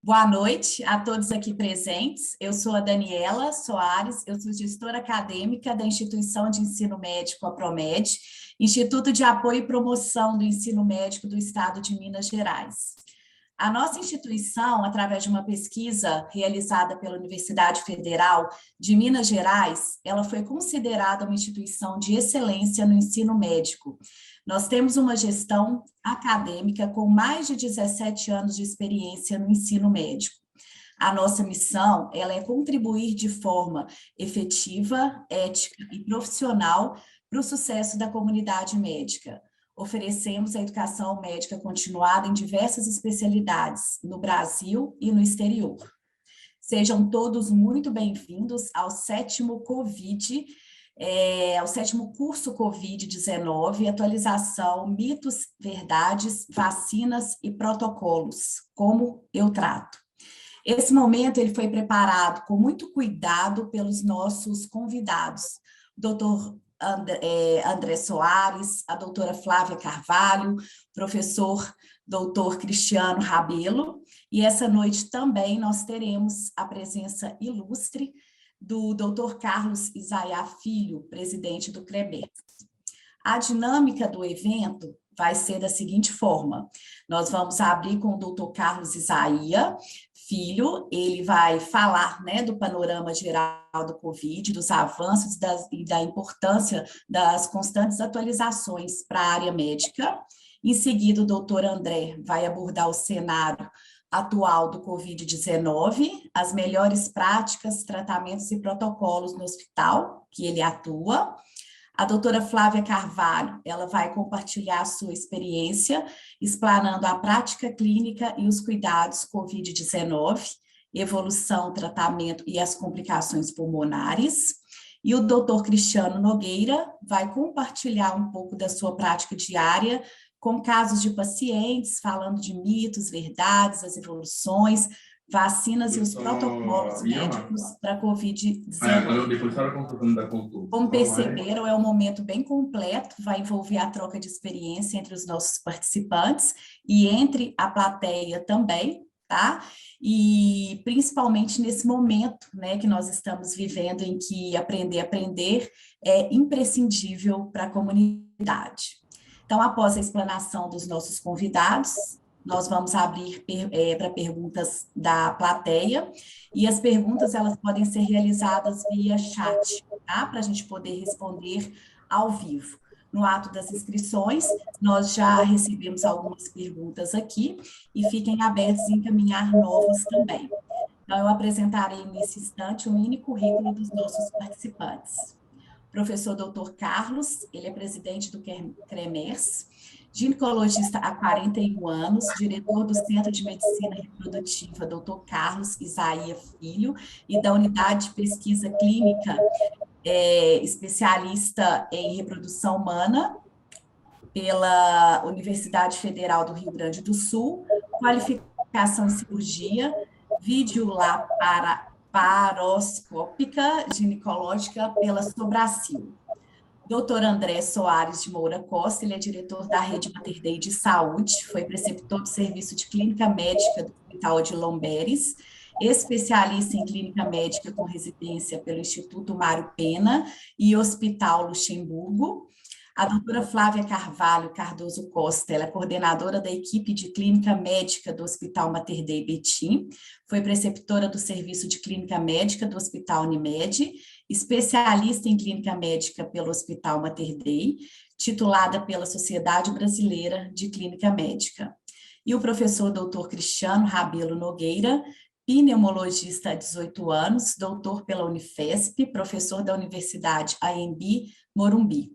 Boa noite a todos aqui presentes. Eu sou a Daniela Soares, eu sou gestora acadêmica da Instituição de Ensino Médico, a Promed, Instituto de Apoio e Promoção do Ensino Médico do Estado de Minas Gerais. A nossa instituição, através de uma pesquisa realizada pela Universidade Federal de Minas Gerais, ela foi considerada uma instituição de excelência no ensino médico. Nós temos uma gestão acadêmica com mais de 17 anos de experiência no ensino médico. A nossa missão, ela é contribuir de forma efetiva, ética e profissional para o sucesso da comunidade médica. Oferecemos a educação médica continuada em diversas especialidades no Brasil e no exterior. Sejam todos muito bem-vindos ao sétimo curso Covid-19, atualização, mitos, verdades, vacinas e protocolos, como eu trato. Esse momento ele foi preparado com muito cuidado pelos nossos convidados, Dr. André Soares, a doutora Flávia Carvalho, professor doutor Cristiano Rabelo, e essa noite também nós teremos a presença ilustre do doutor Carlos Isaia Filho, presidente do CREMERS. A dinâmica do evento vai ser da seguinte forma: nós vamos abrir com o doutor Carlos Isaia Filho, ele vai falar, do panorama geral do Covid, dos avanços e da importância das constantes atualizações para a área médica. Em seguida, o doutor André vai abordar o cenário atual do Covid-19, as melhores práticas, tratamentos e protocolos no hospital que ele atua. A doutora Flávia Carvalho, ela vai compartilhar a sua experiência, explanando a prática clínica e os cuidados Covid-19, evolução, tratamento e as complicações pulmonares. E o doutor Cristiano Nogueira vai compartilhar um pouco da sua prática diária, com casos de pacientes, falando de mitos, verdades, as evoluções, vacinas e os protocolos médicos para a Covid-19. Como perceberam, é um momento bem completo, vai envolver a troca de experiência entre os nossos participantes e entre a plateia também, tá? E principalmente nesse momento, que nós estamos vivendo, em que aprender é imprescindível para a comunidade. Então, após a explanação dos nossos convidados, nós vamos abrir para perguntas da plateia, e as perguntas elas podem ser realizadas via chat, tá? Para a gente poder responder ao vivo. No ato das inscrições, nós já recebemos algumas perguntas aqui, e fiquem abertos em encaminhar novas também. Então, eu apresentarei nesse instante o mini currículo dos nossos participantes. Professor Dr. Carlos, ele é presidente do CREMERS, ginecologista há 41 anos, diretor do Centro de Medicina Reprodutiva Dr. Carlos Isaia Filho e da Unidade de Pesquisa Clínica, especialista em reprodução humana pela Universidade Federal do Rio Grande do Sul, qualificação em cirurgia, videolaparoscópica ginecológica pela Sobracil. Dr. André Soares de Moura Costa, ele é diretor da Rede Mater Dei de Saúde, foi preceptor do Serviço de Clínica Médica do Hospital de Lomberes, especialista em clínica médica com residência pelo Instituto Mário Pena e Hospital Luxemburgo. A doutora Flávia Carvalho Cardoso Costa, ela é coordenadora da equipe de clínica médica do Hospital Mater Dei Betim, foi preceptora do Serviço de Clínica Médica do Hospital Unimed, especialista em clínica médica pelo Hospital Mater Dei, titulada pela Sociedade Brasileira de Clínica Médica. E o professor doutor Cristiano Rabelo Nogueira, pneumologista há 18 anos, doutor pela Unifesp, professor da Universidade AMB Morumbi.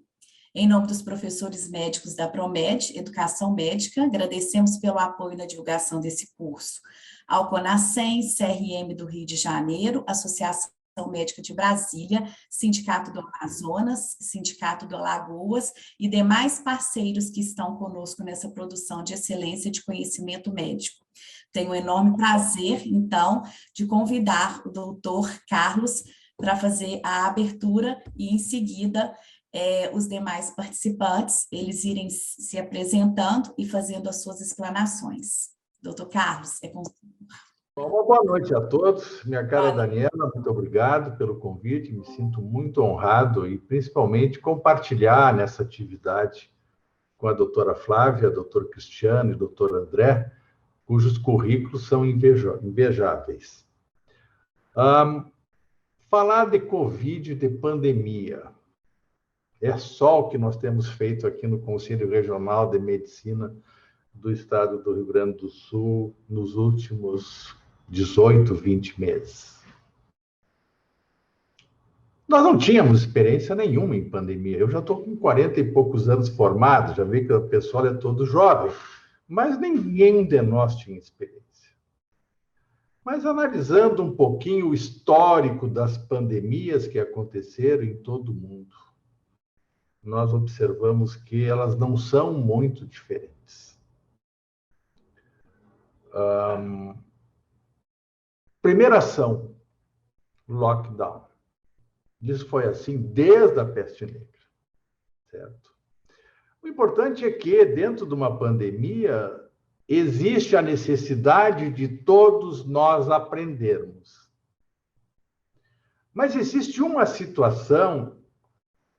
Em nome dos professores médicos da Promed, Educação Médica, agradecemos pelo apoio na divulgação desse curso ao CONASEM, CRM do Rio de Janeiro, Associação Médica de Brasília, Sindicato do Amazonas, Sindicato do Alagoas e demais parceiros que estão conosco nessa produção de excelência de conhecimento médico. Tenho um enorme prazer, então, de convidar o doutor Carlos para fazer a abertura e, em seguida, os demais participantes, eles irem se apresentando e fazendo as suas explanações. Doutor Carlos, é com você. Uma boa noite a todos. Minha cara Daniela, muito obrigado pelo convite. Me sinto muito honrado e, principalmente, compartilhar nessa atividade com a doutora Flávia, doutor Cristiano e doutor André, cujos currículos são invejáveis. Falar de Covid, de pandemia, é só o que nós temos feito aqui no Conselho Regional de Medicina do Estado do Rio Grande do Sul nos últimos 18, 20 meses. Nós não tínhamos experiência nenhuma em pandemia. Eu já estou com 40 e poucos anos formado, já vi que o pessoal é todo jovem, mas ninguém de nós tinha experiência. Mas analisando um pouquinho o histórico das pandemias que aconteceram em todo o mundo, nós observamos que elas não são muito diferentes. Primeira ação, lockdown. Isso foi assim desde a peste negra, certo? O importante é que, dentro de uma pandemia, existe a necessidade de todos nós aprendermos. Mas existe uma situação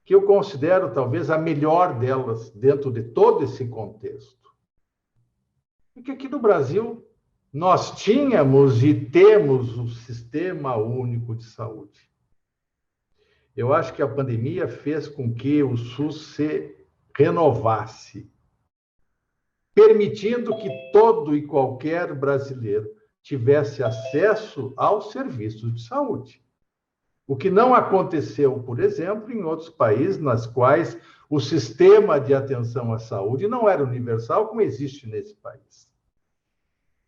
que eu considero talvez a melhor delas dentro de todo esse contexto. Porque aqui no Brasil, nós tínhamos e temos o Sistema Único de Saúde. Eu acho que a pandemia fez com que o SUS se renovasse, permitindo que todo e qualquer brasileiro tivesse acesso aos serviços de saúde. O que não aconteceu, por exemplo, em outros países nas quais o sistema de atenção à saúde não era universal, como existe nesse país.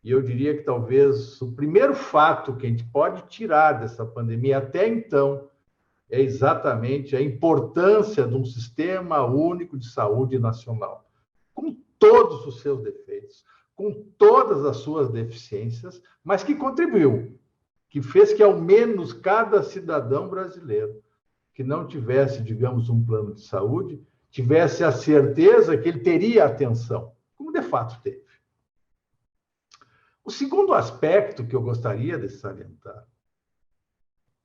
E eu diria que talvez o primeiro fato que a gente pode tirar dessa pandemia até então é exatamente a importância de um sistema único de saúde nacional, com todos os seus defeitos, com todas as suas deficiências, mas que contribuiu, que fez que ao menos cada cidadão brasileiro que não tivesse, digamos, um plano de saúde, tivesse a certeza que ele teria atenção, como de fato teve. O segundo aspecto que eu gostaria de salientar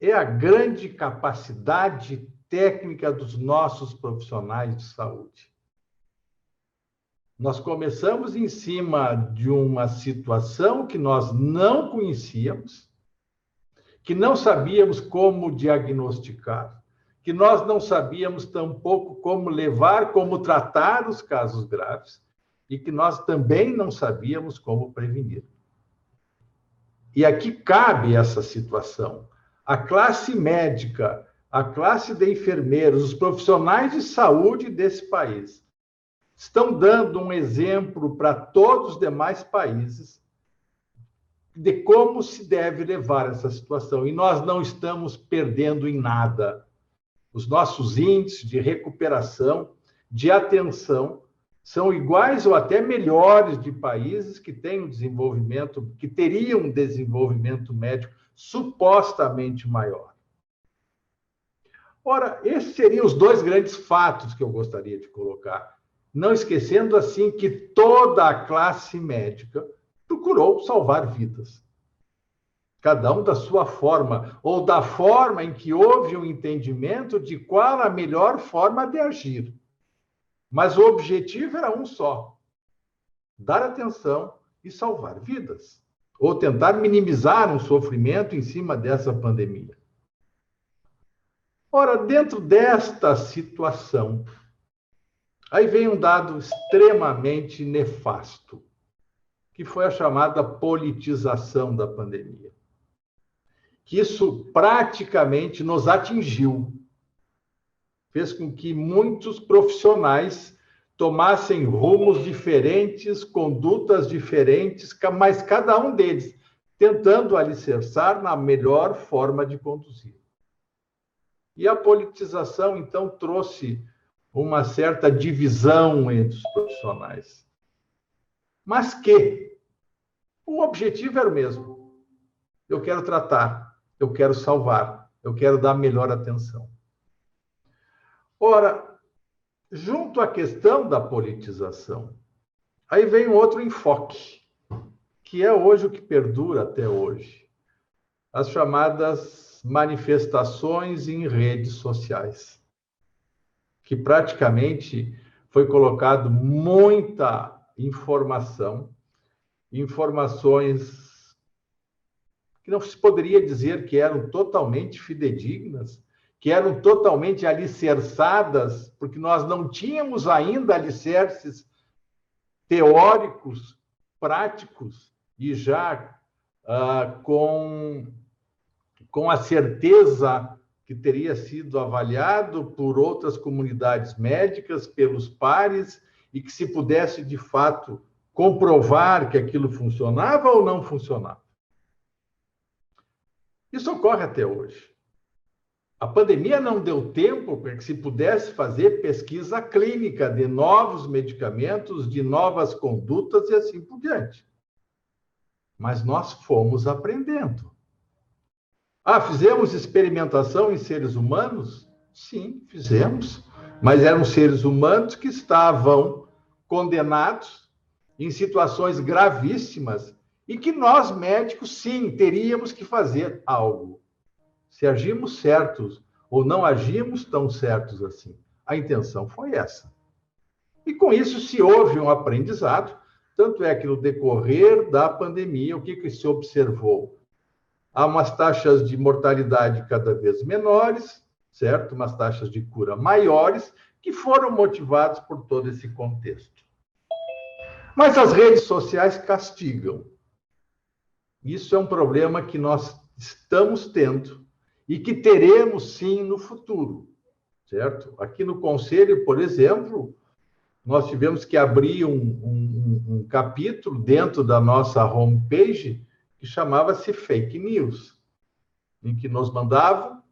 é a grande capacidade técnica dos nossos profissionais de saúde. Nós começamos em cima de uma situação que nós não conhecíamos, que não sabíamos como diagnosticar, que nós não sabíamos tampouco como levar, como tratar os casos graves, e que nós também não sabíamos como prevenir. E aqui cabe essa situação. A classe médica, a classe de enfermeiros, os profissionais de saúde desse país estão dando um exemplo para todos os demais países de como se deve levar essa situação. E nós não estamos perdendo em nada. Os nossos índices de recuperação, de atenção, são iguais ou até melhores de países que têm um desenvolvimento, que teriam um desenvolvimento médico supostamente maior. Ora, esses seriam os dois grandes fatos que eu gostaria de colocar. Não esquecendo, assim, que toda a classe médica procurou salvar vidas. Cada um da sua forma, ou da forma em que houve um entendimento de qual a melhor forma de agir. Mas o objetivo era um só: dar atenção e salvar vidas, ou tentar minimizar um sofrimento em cima dessa pandemia. Ora, dentro desta situação, aí vem um dado extremamente nefasto, que foi a chamada politização da pandemia. Que isso praticamente nos atingiu. Fez com que muitos profissionais tomassem rumos diferentes, condutas diferentes, mas cada um deles tentando alicerçar na melhor forma de conduzir. E a politização, então, trouxe uma certa divisão entre os profissionais. Mas que o objetivo era o mesmo. Eu quero tratar, eu quero salvar, eu quero dar melhor atenção. Ora, junto à questão da politização, aí vem um outro enfoque, que é hoje o que perdura até hoje. As chamadas manifestações em redes sociais, que praticamente foi colocado muita informação, informações que não se poderia dizer que eram totalmente fidedignas, que eram totalmente alicerçadas, porque nós não tínhamos ainda alicerces teóricos, práticos, e já com a certeza que teria sido avaliado por outras comunidades médicas, pelos pares, e que se pudesse, de fato, comprovar que aquilo funcionava ou não funcionava. Isso ocorre até hoje. A pandemia não deu tempo para que se pudesse fazer pesquisa clínica de novos medicamentos, de novas condutas e assim por diante. Mas nós fomos aprendendo. Fizemos experimentação em seres humanos? Sim, fizemos. Mas eram seres humanos que estavam condenados em situações gravíssimas e que nós, médicos, sim, teríamos que fazer algo. Se agimos certos ou não agimos tão certos assim. A intenção foi essa. E com isso se houve um aprendizado, tanto é que no decorrer da pandemia, o que se observou? Há umas taxas de mortalidade cada vez menores, certo? Umas taxas de cura maiores, que foram motivadas por todo esse contexto. Mas as redes sociais castigam. Isso é um problema que nós estamos tendo e que teremos, sim, no futuro, certo? Aqui no Conselho, por exemplo, nós tivemos que abrir um capítulo dentro da nossa homepage que chamava-se Fake News, em que nos mandavam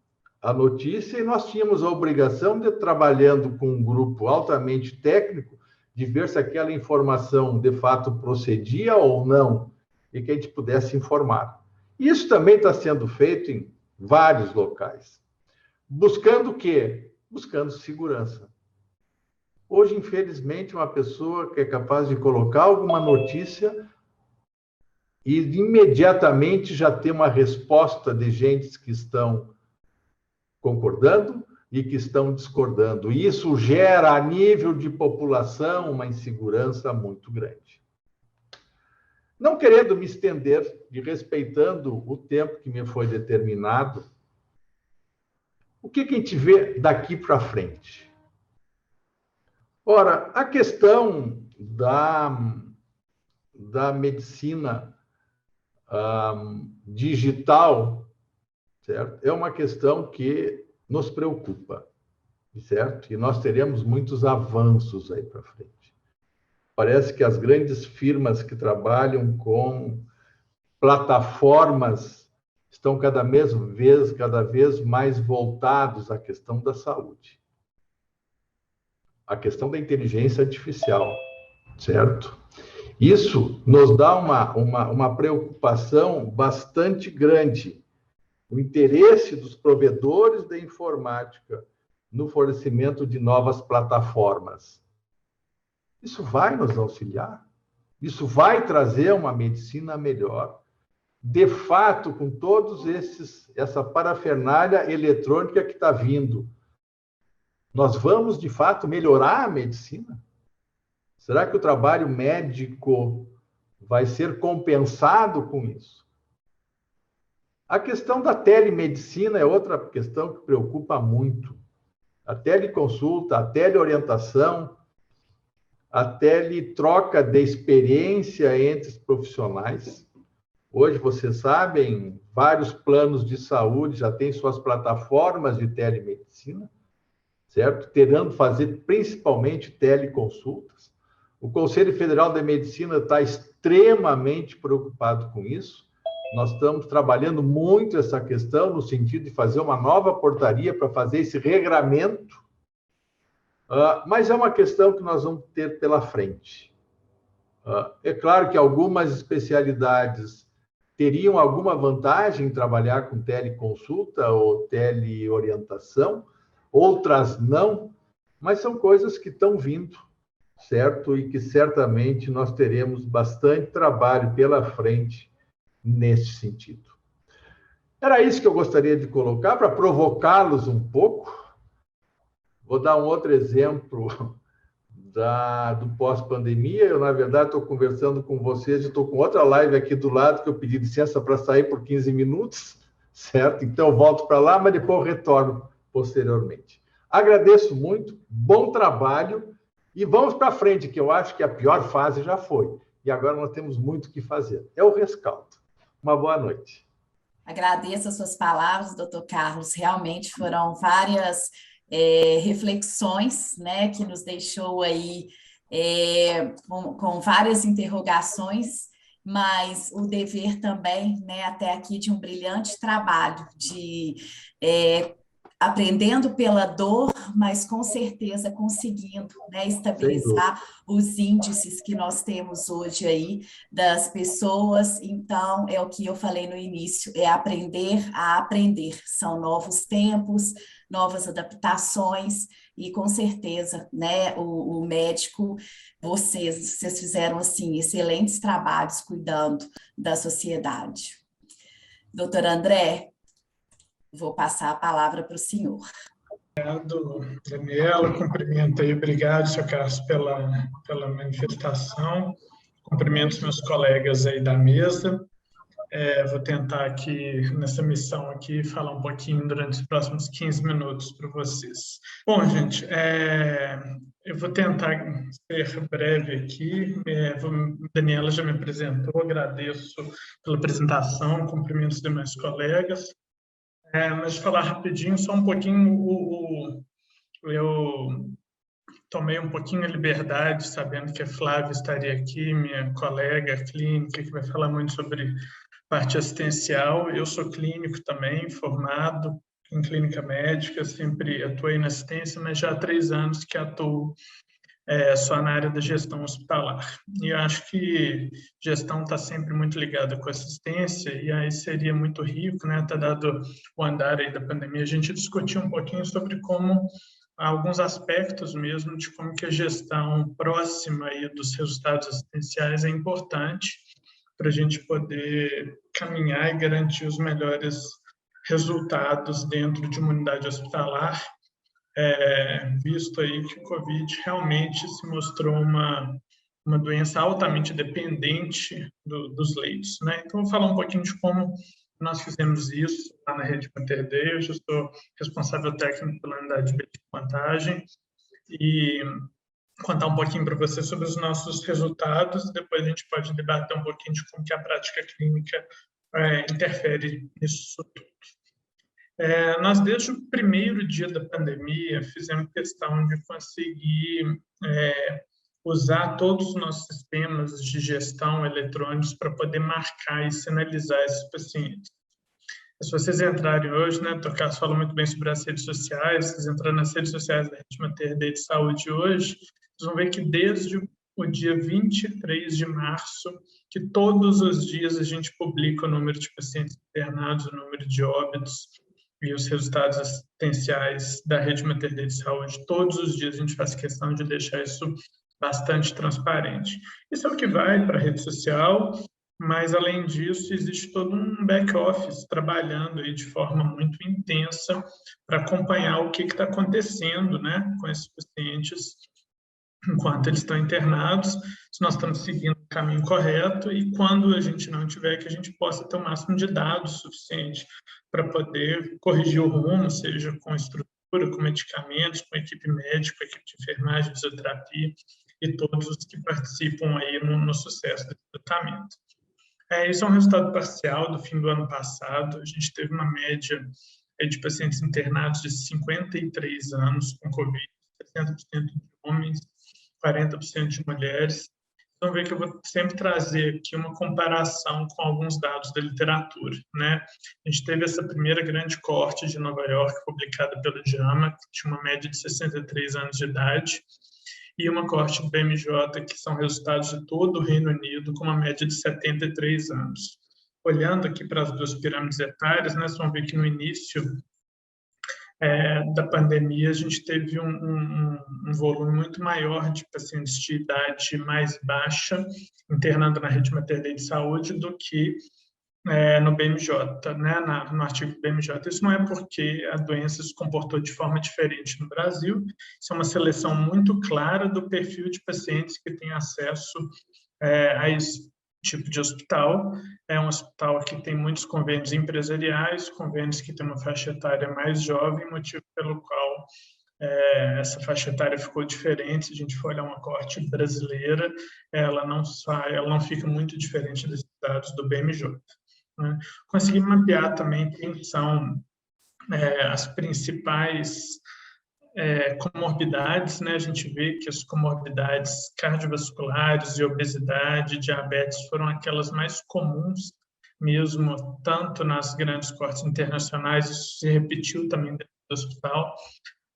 a notícia e nós tínhamos a obrigação de, trabalhando com um grupo altamente técnico, de ver se aquela informação de fato procedia ou não e que a gente pudesse informar. Isso também está sendo feito em vários locais. Buscando o quê? Buscando segurança. Hoje, infelizmente, uma pessoa que é capaz de colocar alguma notícia e imediatamente já ter uma resposta de gente que estão concordando e que estão discordando. E isso gera, a nível de população, uma insegurança muito grande. Não querendo me estender e respeitando o tempo que me foi determinado, o que a gente vê daqui para frente? Ora, a questão da medicina digital, certo? É uma questão que nos preocupa, certo? E nós teremos muitos avanços aí para frente. Parece que as grandes firmas que trabalham com plataformas estão cada vez mais voltados à questão da saúde. A questão da inteligência artificial, certo? Isso nos dá uma preocupação bastante grande. O interesse dos provedores da informática no fornecimento de novas plataformas. Isso vai nos auxiliar? Isso vai trazer uma medicina melhor? De fato, com todos essa parafernália eletrônica que está vindo, nós vamos, de fato, melhorar a medicina? Será que o trabalho médico vai ser compensado com isso? A questão da telemedicina é outra questão que preocupa muito. A teleconsulta, a teleorientação, a teletroca de experiência entre os profissionais. Hoje, vocês sabem, vários planos de saúde já têm suas plataformas de telemedicina, certo? Terão que fazer principalmente teleconsultas. O Conselho Federal de Medicina está extremamente preocupado com isso. Nós estamos trabalhando muito essa questão no sentido de fazer uma nova portaria para fazer esse regramento, mas é uma questão que nós vamos ter pela frente. É claro que algumas especialidades teriam alguma vantagem em trabalhar com teleconsulta ou teleorientação, outras não, mas são coisas que estão vindo, certo? E que certamente nós teremos bastante trabalho pela frente nesse sentido. Era isso que eu gostaria de colocar para provocá-los um pouco. Vou dar um outro exemplo do pós-pandemia. Eu, na verdade, estou conversando com vocês, estou com outra live aqui do lado, que eu pedi licença para sair por 15 minutos, certo? Então, eu volto para lá, mas depois eu retorno posteriormente. Agradeço muito, bom trabalho, e vamos para frente, que eu acho que a pior fase já foi. E agora nós temos muito o que fazer. É o rescaldo. Uma boa noite. Agradeço as suas palavras, doutor Carlos. Realmente foram várias reflexões, né, que nos deixou aí com várias interrogações, mas o dever também, né, até aqui de um brilhante trabalho de aprendendo pela dor, mas com certeza conseguindo, né, estabilizar os índices que nós temos hoje aí das pessoas. Então, é o que eu falei no início, é aprender a aprender. São novos tempos, novas adaptações, e com certeza, né, o médico, vocês fizeram, assim, excelentes trabalhos cuidando da sociedade. Doutor André, vou passar a palavra para o senhor. Obrigado, Daniela. Cumprimento aí, obrigado, senhor Carlos, pela manifestação. Cumprimento os meus colegas aí da mesa. Vou tentar aqui, nessa missão aqui, falar um pouquinho durante os próximos 15 minutos para vocês. Bom, gente, eu vou tentar ser breve aqui. Daniela já me apresentou, agradeço pela apresentação, cumprimento os demais colegas. Mas falar rapidinho, só um pouquinho, eu tomei um pouquinho a liberdade, sabendo que a Flávia estaria aqui, minha colega clínica, que vai falar muito sobre parte assistencial. Eu sou clínico também, formado em clínica médica, sempre atuei na assistência, mas já há 3 anos que atuo só na área da gestão hospitalar. E eu acho que gestão está sempre muito ligada com assistência, e aí seria muito rico, né, até dado o andar aí da pandemia, a gente discutir um pouquinho sobre como alguns aspectos mesmo de como que a gestão próxima aí dos resultados assistenciais é importante para a gente poder caminhar e garantir os melhores resultados dentro de uma unidade hospitalar, visto aí que o Covid realmente se mostrou uma doença altamente dependente dos leitos, né? Então, vou falar um pouquinho de como nós fizemos isso lá na Rede Mater Dei. Eu sou responsável técnico pela unidade de contagem, e contar um pouquinho para você sobre os nossos resultados, depois a gente pode debater um pouquinho de como que a prática clínica interfere nisso tudo. Nós, desde o primeiro dia da pandemia, fizemos questão de conseguir usar todos os nossos sistemas de gestão eletrônicos para poder marcar e sinalizar esses pacientes. Se vocês entrarem hoje, né, o Dr. Carlos falou muito bem sobre as redes sociais, se vocês entrarem nas redes sociais da Rede Mater Dei de Saúde hoje, vocês vão ver que desde o dia 23 de março, que todos os dias a gente publica o número de pacientes internados, o número de óbitos e os resultados assistenciais da Rede Mater Dei de Saúde. Todos os dias a gente faz questão de deixar isso bastante transparente. Isso é o que vai para a rede social, mas, além disso, existe todo um back-office trabalhando aí de forma muito intensa para acompanhar o que está acontecendo, né, com esses pacientes enquanto eles estão internados, se nós estamos seguindo o caminho correto, e quando a gente não tiver, que a gente possa ter o máximo de dados suficiente para poder corrigir o rumo, seja com estrutura, com medicamentos, com equipe médica, equipe de enfermagem, fisioterapia e todos os que participam aí no sucesso desse tratamento. Esse é um resultado parcial do fim do ano passado. A gente teve uma média de pacientes internados de 53 anos com Covid, 60% de homens, 40% de mulheres. Então, ver que eu vou sempre trazer aqui uma comparação com alguns dados da literatura, né? A gente teve essa primeira grande corte de Nova York, publicada pelo JAMA, que tinha uma média de 63 anos de idade, e uma corte do BMJ, que são resultados de todo o Reino Unido, com uma média de 73 anos. Olhando aqui para as duas pirâmides etárias, né, vocês vão ver que no início da pandemia, a gente teve um volume muito maior de pacientes de idade mais baixa internando na rede Mater Dei de Saúde do que no BMJ, né, no artigo do BMJ. Isso não é porque a doença se comportou de forma diferente no Brasil, isso é uma seleção muito clara do perfil de pacientes que têm acesso a esse tipo de hospital. É um hospital que tem muitos convênios empresariais, convênios que têm uma faixa etária mais jovem, motivo pelo qual essa faixa etária ficou diferente. Se a gente for olhar uma coorte brasileira, ela não fica muito diferente dos dados do BMJ. Né? Consegui mapear também quem são as principais comorbidades, né? A gente vê que as comorbidades cardiovasculares e obesidade, diabetes foram aquelas mais comuns mesmo, tanto nas grandes coortes internacionais, isso se repetiu também dentro do hospital.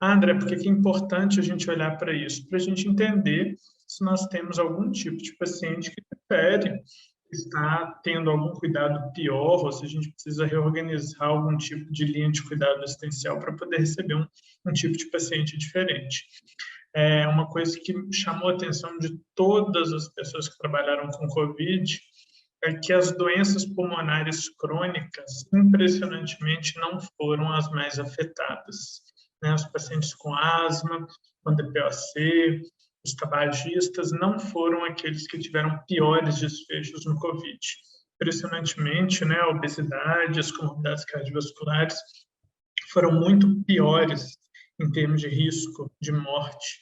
André, por que é importante a gente olhar para isso? Para a gente entender se nós temos algum tipo de paciente que prefere estar tendo algum cuidado pior, ou se a gente precisa reorganizar algum tipo de linha de cuidado assistencial para poder receber um tipo de paciente diferente. Uma coisa que chamou a atenção de todas as pessoas que trabalharam com COVID é que as doenças pulmonares crônicas, impressionantemente, não foram as mais afetadas. Né? Os pacientes com asma, com DPOC, os tabagistas não foram aqueles que tiveram piores desfechos no COVID. Impressionantemente, né, a obesidade, as comorbidades cardiovasculares foram muito piores em termos de risco de morte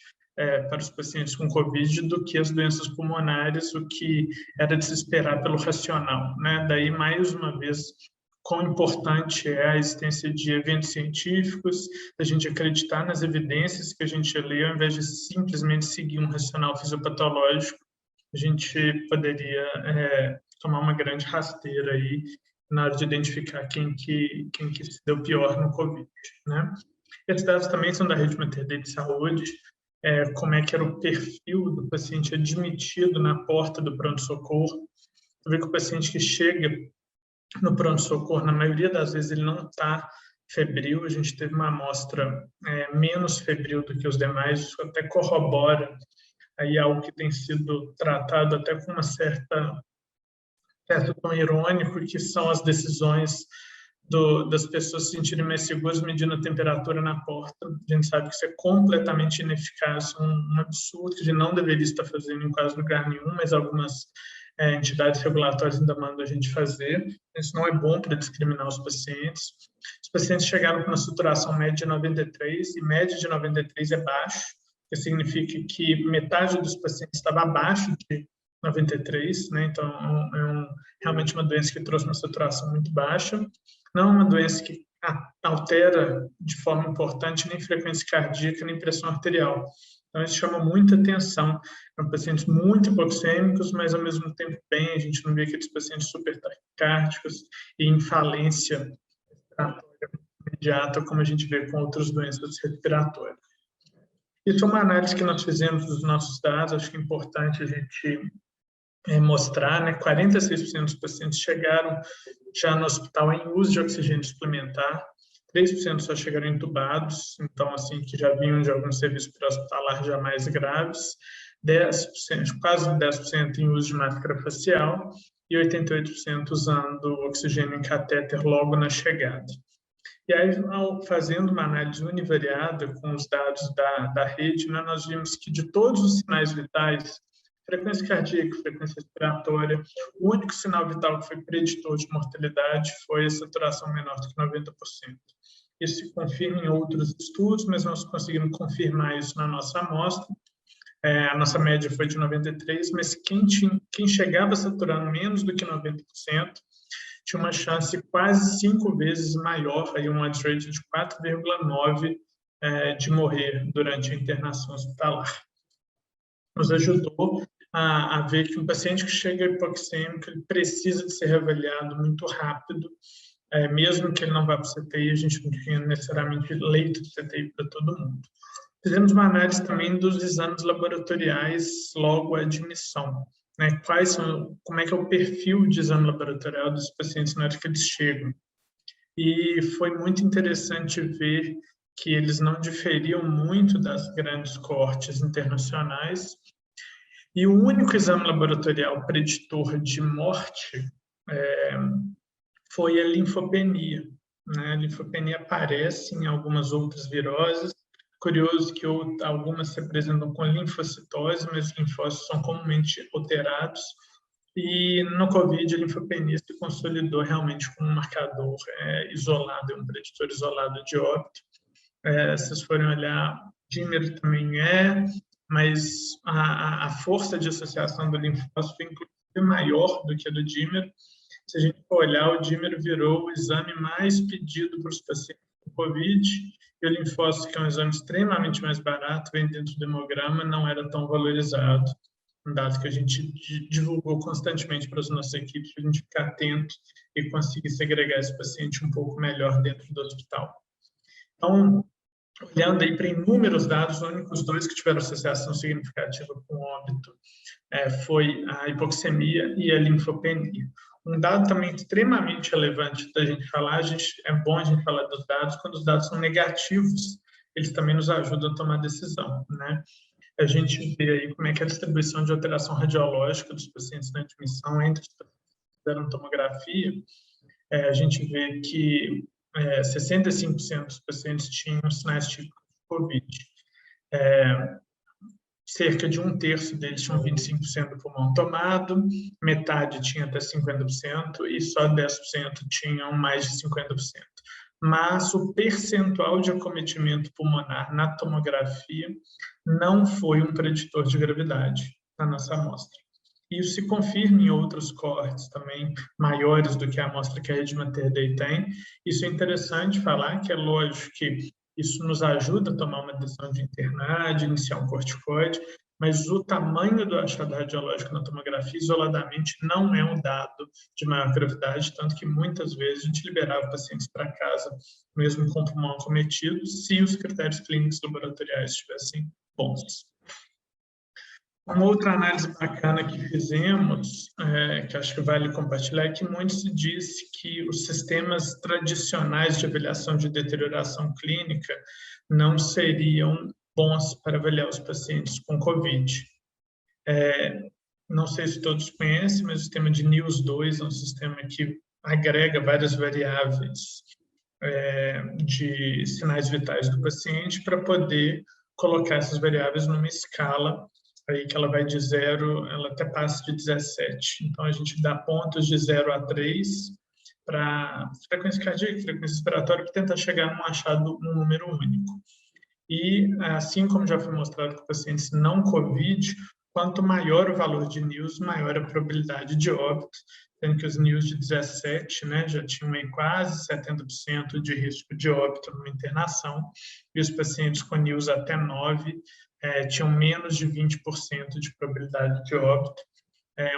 para os pacientes com COVID do que as doenças pulmonares, o que era de se esperar pelo racional. Né? Daí, mais uma vez, quão importante é a existência de eventos científicos, a gente acreditar nas evidências que a gente lê, ao invés de simplesmente seguir um racional fisiopatológico, a gente poderia tomar uma grande rasteira aí na hora de identificar quem que se deu pior no COVID. Né? Esses dados também são da rede Mater Dei de Saúde, como é que era o perfil do paciente admitido na porta do pronto-socorro. Você vê que o paciente que chega no pronto-socorro, na maioria das vezes, ele não está febril. A gente teve uma amostra menos febril do que os demais, isso até corrobora aí algo que tem sido tratado até com uma certo tom irônico, que são as decisões das pessoas se sentirem mais seguras medindo a temperatura na porta. A gente sabe que isso é completamente ineficaz, um absurdo que não deveria estar fazendo em quase lugar nenhum, mas algumas entidades regulatórias ainda mandam a gente fazer. Isso não é bom para discriminar os pacientes. Os pacientes chegaram com uma saturação média de 93, e média de 93 é baixo, que significa que metade dos pacientes estava abaixo de 93, né? Então realmente uma doença que trouxe uma saturação muito baixa. Não é uma doença que altera de forma importante nem frequência cardíaca, nem pressão arterial. Então, isso chama muita atenção. São pacientes muito hipoxêmicos, mas, ao mesmo tempo, bem, a gente não vê aqueles pacientes super taquicárdicos e em falência respiratória imediata, como a gente vê com outras doenças respiratórias. Isso é uma análise que nós fizemos dos nossos dados, acho que é importante a gente mostrar, né? 46% dos pacientes chegaram já no hospital em uso de oxigênio suplementar, 3% só chegaram entubados, então, assim, que já vinham de algum serviço pré-hospitalar já mais graves, 10%, quase 10% em uso de máscara facial e 88% usando oxigênio em catéter logo na chegada. E aí, fazendo uma análise univariada com os dados da rede, né, nós vimos que de todos os sinais vitais, frequência cardíaca, frequência respiratória, o único sinal vital que foi preditor de mortalidade foi a saturação menor do que 90%. Isso se confirma em outros estudos, mas nós conseguimos confirmar isso na nossa amostra. A nossa média foi de 93%, mas quem chegava saturando menos do que 90% tinha uma chance quase 5 vezes maior, aí um odds rate de 4,9 de morrer durante a internação hospitalar. Nos ajudou a ver que um paciente que chega hipoxêmico, ele precisa de ser reavaliado muito rápido, mesmo que ele não vá para o CTI, a gente não tinha necessariamente leito de CTI para todo mundo. Fizemos uma análise também dos exames laboratoriais logo à admissão, né? Como é que é o perfil de exame laboratorial dos pacientes na hora que eles chegam. E foi muito interessante ver que eles não diferiam muito das grandes coortes internacionais. E o único exame laboratorial preditor de morte foi a linfopenia. Né? A linfopenia aparece em algumas outras viroses. Curioso que algumas se apresentam com linfocitose, mas os linfócitos são comumente alterados. E no COVID, a linfopenia se consolidou realmente como um marcador isolado, um preditor isolado de óbito. Se vocês forem olhar, dímero também mas a força de associação do linfócito é inclusive maior do que a do dímero. Se a gente for olhar, o dímero virou o exame mais pedido para os pacientes com COVID, e o linfócito, que é um exame extremamente mais barato, vem dentro do hemograma, não era tão valorizado. Um dado que a gente divulgou constantemente para as nossas equipes, para a gente ficar atento e conseguir segregar esse paciente um pouco melhor dentro do hospital. Então, olhando aí para inúmeros dados, os únicos dois que tiveram associação significativa com óbito foi a hipoxemia e a linfopenia. Um dado também extremamente relevante da gente falar, é bom a gente falar dos dados, quando os dados são negativos, eles também nos ajudam a tomar decisão, né? A gente vê aí como é que a distribuição de alteração radiológica dos pacientes na admissão entre os pacientes que fizeram tomografia, a gente vê que 65% dos pacientes tinham sinais típicos de COVID. Cerca de 1/3 deles tinham 25% do pulmão tomado, metade tinha até 50% e só 10% tinham mais de 50%. Mas o percentual de acometimento pulmonar na tomografia não foi um preditor de gravidade na nossa amostra. Isso se confirma em outros cohortes também maiores do que a amostra que a Rede Mater Dei tem. Isso é interessante falar, que é lógico que isso nos ajuda a tomar uma decisão de internar, de iniciar um corticoide, mas o tamanho do achado radiológico na tomografia isoladamente não é um dado de maior gravidade, tanto que muitas vezes a gente liberava pacientes para casa, mesmo com o pulmão acometido, se os critérios clínicos laboratoriais estivessem bons. Uma outra análise bacana que fizemos, que acho que vale compartilhar, é que muito se disse que os sistemas tradicionais de avaliação de deterioração clínica não seriam bons para avaliar os pacientes com COVID. Não sei se todos conhecem, mas o sistema de NIOS-2 é um sistema que agrega várias variáveis de sinais vitais do paciente para poder colocar essas variáveis numa escala aí que ela vai de 0, ela até passa de 17. Então, a gente dá pontos de 0 a 3 para frequência cardíaca, frequência respiratória, para tentar chegar num achado, num número único. E, assim como já foi mostrado com pacientes não COVID, quanto maior o valor de NIOS, maior a probabilidade de óbito, sendo que os NIOS de 17, né, já tinham aí quase 70% de risco de óbito numa internação, e os pacientes com NIOS até 9 tinham menos de 20% de probabilidade de óbito.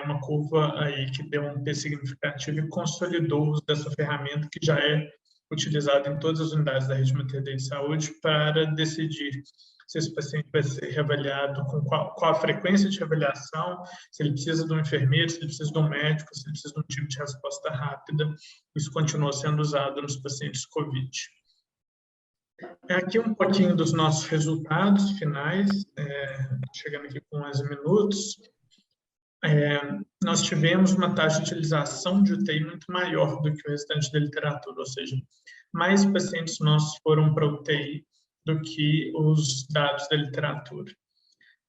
Uma curva aí que deu um P significativo e consolidou o uso dessa ferramenta que já é utilizada em todas as unidades da Rede Mater Dei de Saúde para decidir se esse paciente vai ser reavaliado, com qual a frequência de reavaliação, se ele precisa de um enfermeiro, se ele precisa de um médico, se ele precisa de um tipo de resposta rápida. Isso continua sendo usado nos pacientes COVID. Aqui um pouquinho dos nossos resultados finais, chegando aqui com 11 minutos. Nós tivemos uma taxa de utilização de UTI muito maior do que o restante da literatura, ou seja, mais pacientes nossos foram para UTI do que os dados da literatura.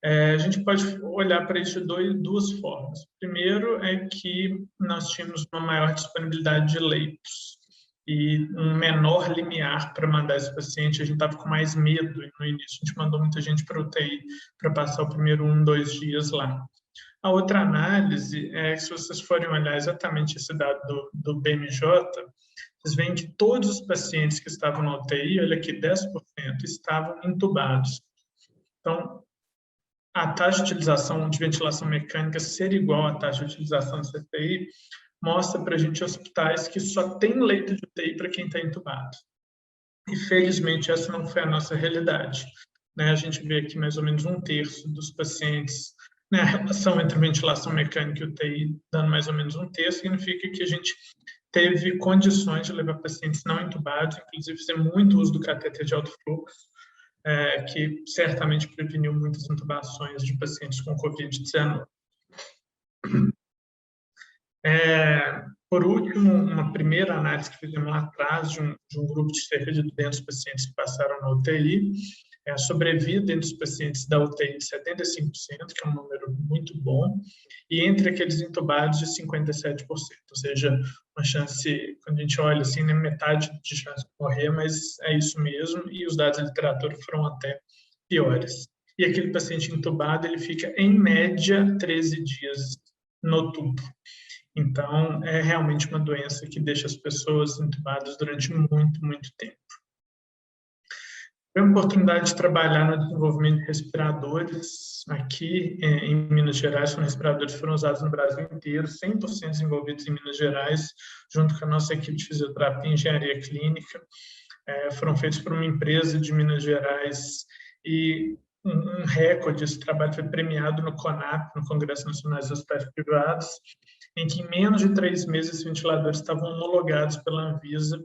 A gente pode olhar para isso de duas formas. Primeiro é que nós tínhamos uma maior disponibilidade de leitos e um menor limiar para mandar esse paciente. A gente estava com mais medo e no início a gente mandou muita gente para UTI para passar o primeiro 1, 2 dias lá. A outra análise é que, se vocês forem olhar exatamente esse dado do BMJ, vocês veem que todos os pacientes que estavam na UTI, olha aqui, 10% estavam entubados. Então, a taxa de utilização de ventilação mecânica ser igual à taxa de utilização de CTI mostra para a gente hospitais que só tem leito de UTI para quem está entubado. E, felizmente, essa não foi a nossa realidade. A gente vê aqui mais ou menos 1/3 dos pacientes, a relação entre ventilação mecânica e UTI dando mais ou menos 1/3, significa que a gente teve condições de levar pacientes não entubados, inclusive fazer muito uso do catéter de alto fluxo, que certamente preveniu muitas intubações de pacientes com Covid-19. Por último, uma primeira análise que fizemos lá atrás de um grupo de cerca de 200 pacientes que passaram na UTI, a sobrevida entre os pacientes da UTI de 75%, que é um número muito bom, e entre aqueles intubados de 57%, ou seja, uma chance, quando a gente olha assim, metade de chance de morrer, mas é isso mesmo, e os dados da literatura foram até piores. E aquele paciente intubado, ele fica, em média, 13 dias no tubo. Então, é realmente uma doença que deixa as pessoas intubadas durante muito, muito tempo. Tive a oportunidade de trabalhar no desenvolvimento de respiradores aqui em Minas Gerais. Os respiradores foram usados no Brasil inteiro, 100% desenvolvidos em Minas Gerais, junto com a nossa equipe de fisioterapia e engenharia clínica. Foram feitos por uma empresa de Minas Gerais e um recorde. Esse trabalho foi premiado no CONAP, no Congresso Nacional dos Hospitais Privados, em que em menos de 3 meses os ventiladores estavam homologados pela Anvisa.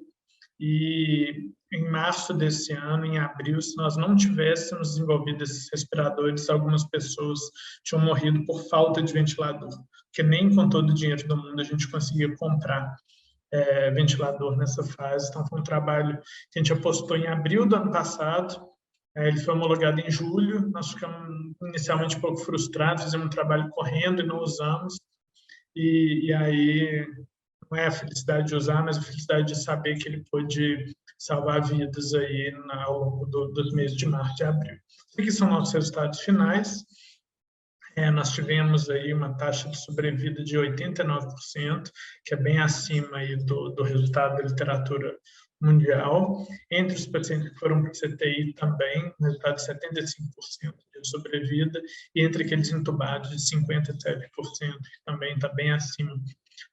E em março desse ano, em abril, se nós não tivéssemos desenvolvido esses respiradores, algumas pessoas tinham morrido por falta de ventilador, porque nem com todo o dinheiro do mundo a gente conseguia comprar ventilador nessa fase. Então, foi um trabalho que a gente apostou em abril do ano passado. Ele foi homologado em julho. Nós ficamos inicialmente um pouco frustrados, fizemos um trabalho correndo e não usamos. E aí, não é a felicidade de usar, mas a felicidade de saber que ele pôde salvar vidas aí ao longo dos meses de março e abril. Aqui são nossos resultados finais. Nós tivemos aí uma taxa de sobrevida de 89%, que é bem acima aí do resultado da literatura mundial. Entre os pacientes que foram para o CTI também, um resultado de 75% de sobrevida, e entre aqueles intubados de 57%, que também está bem acima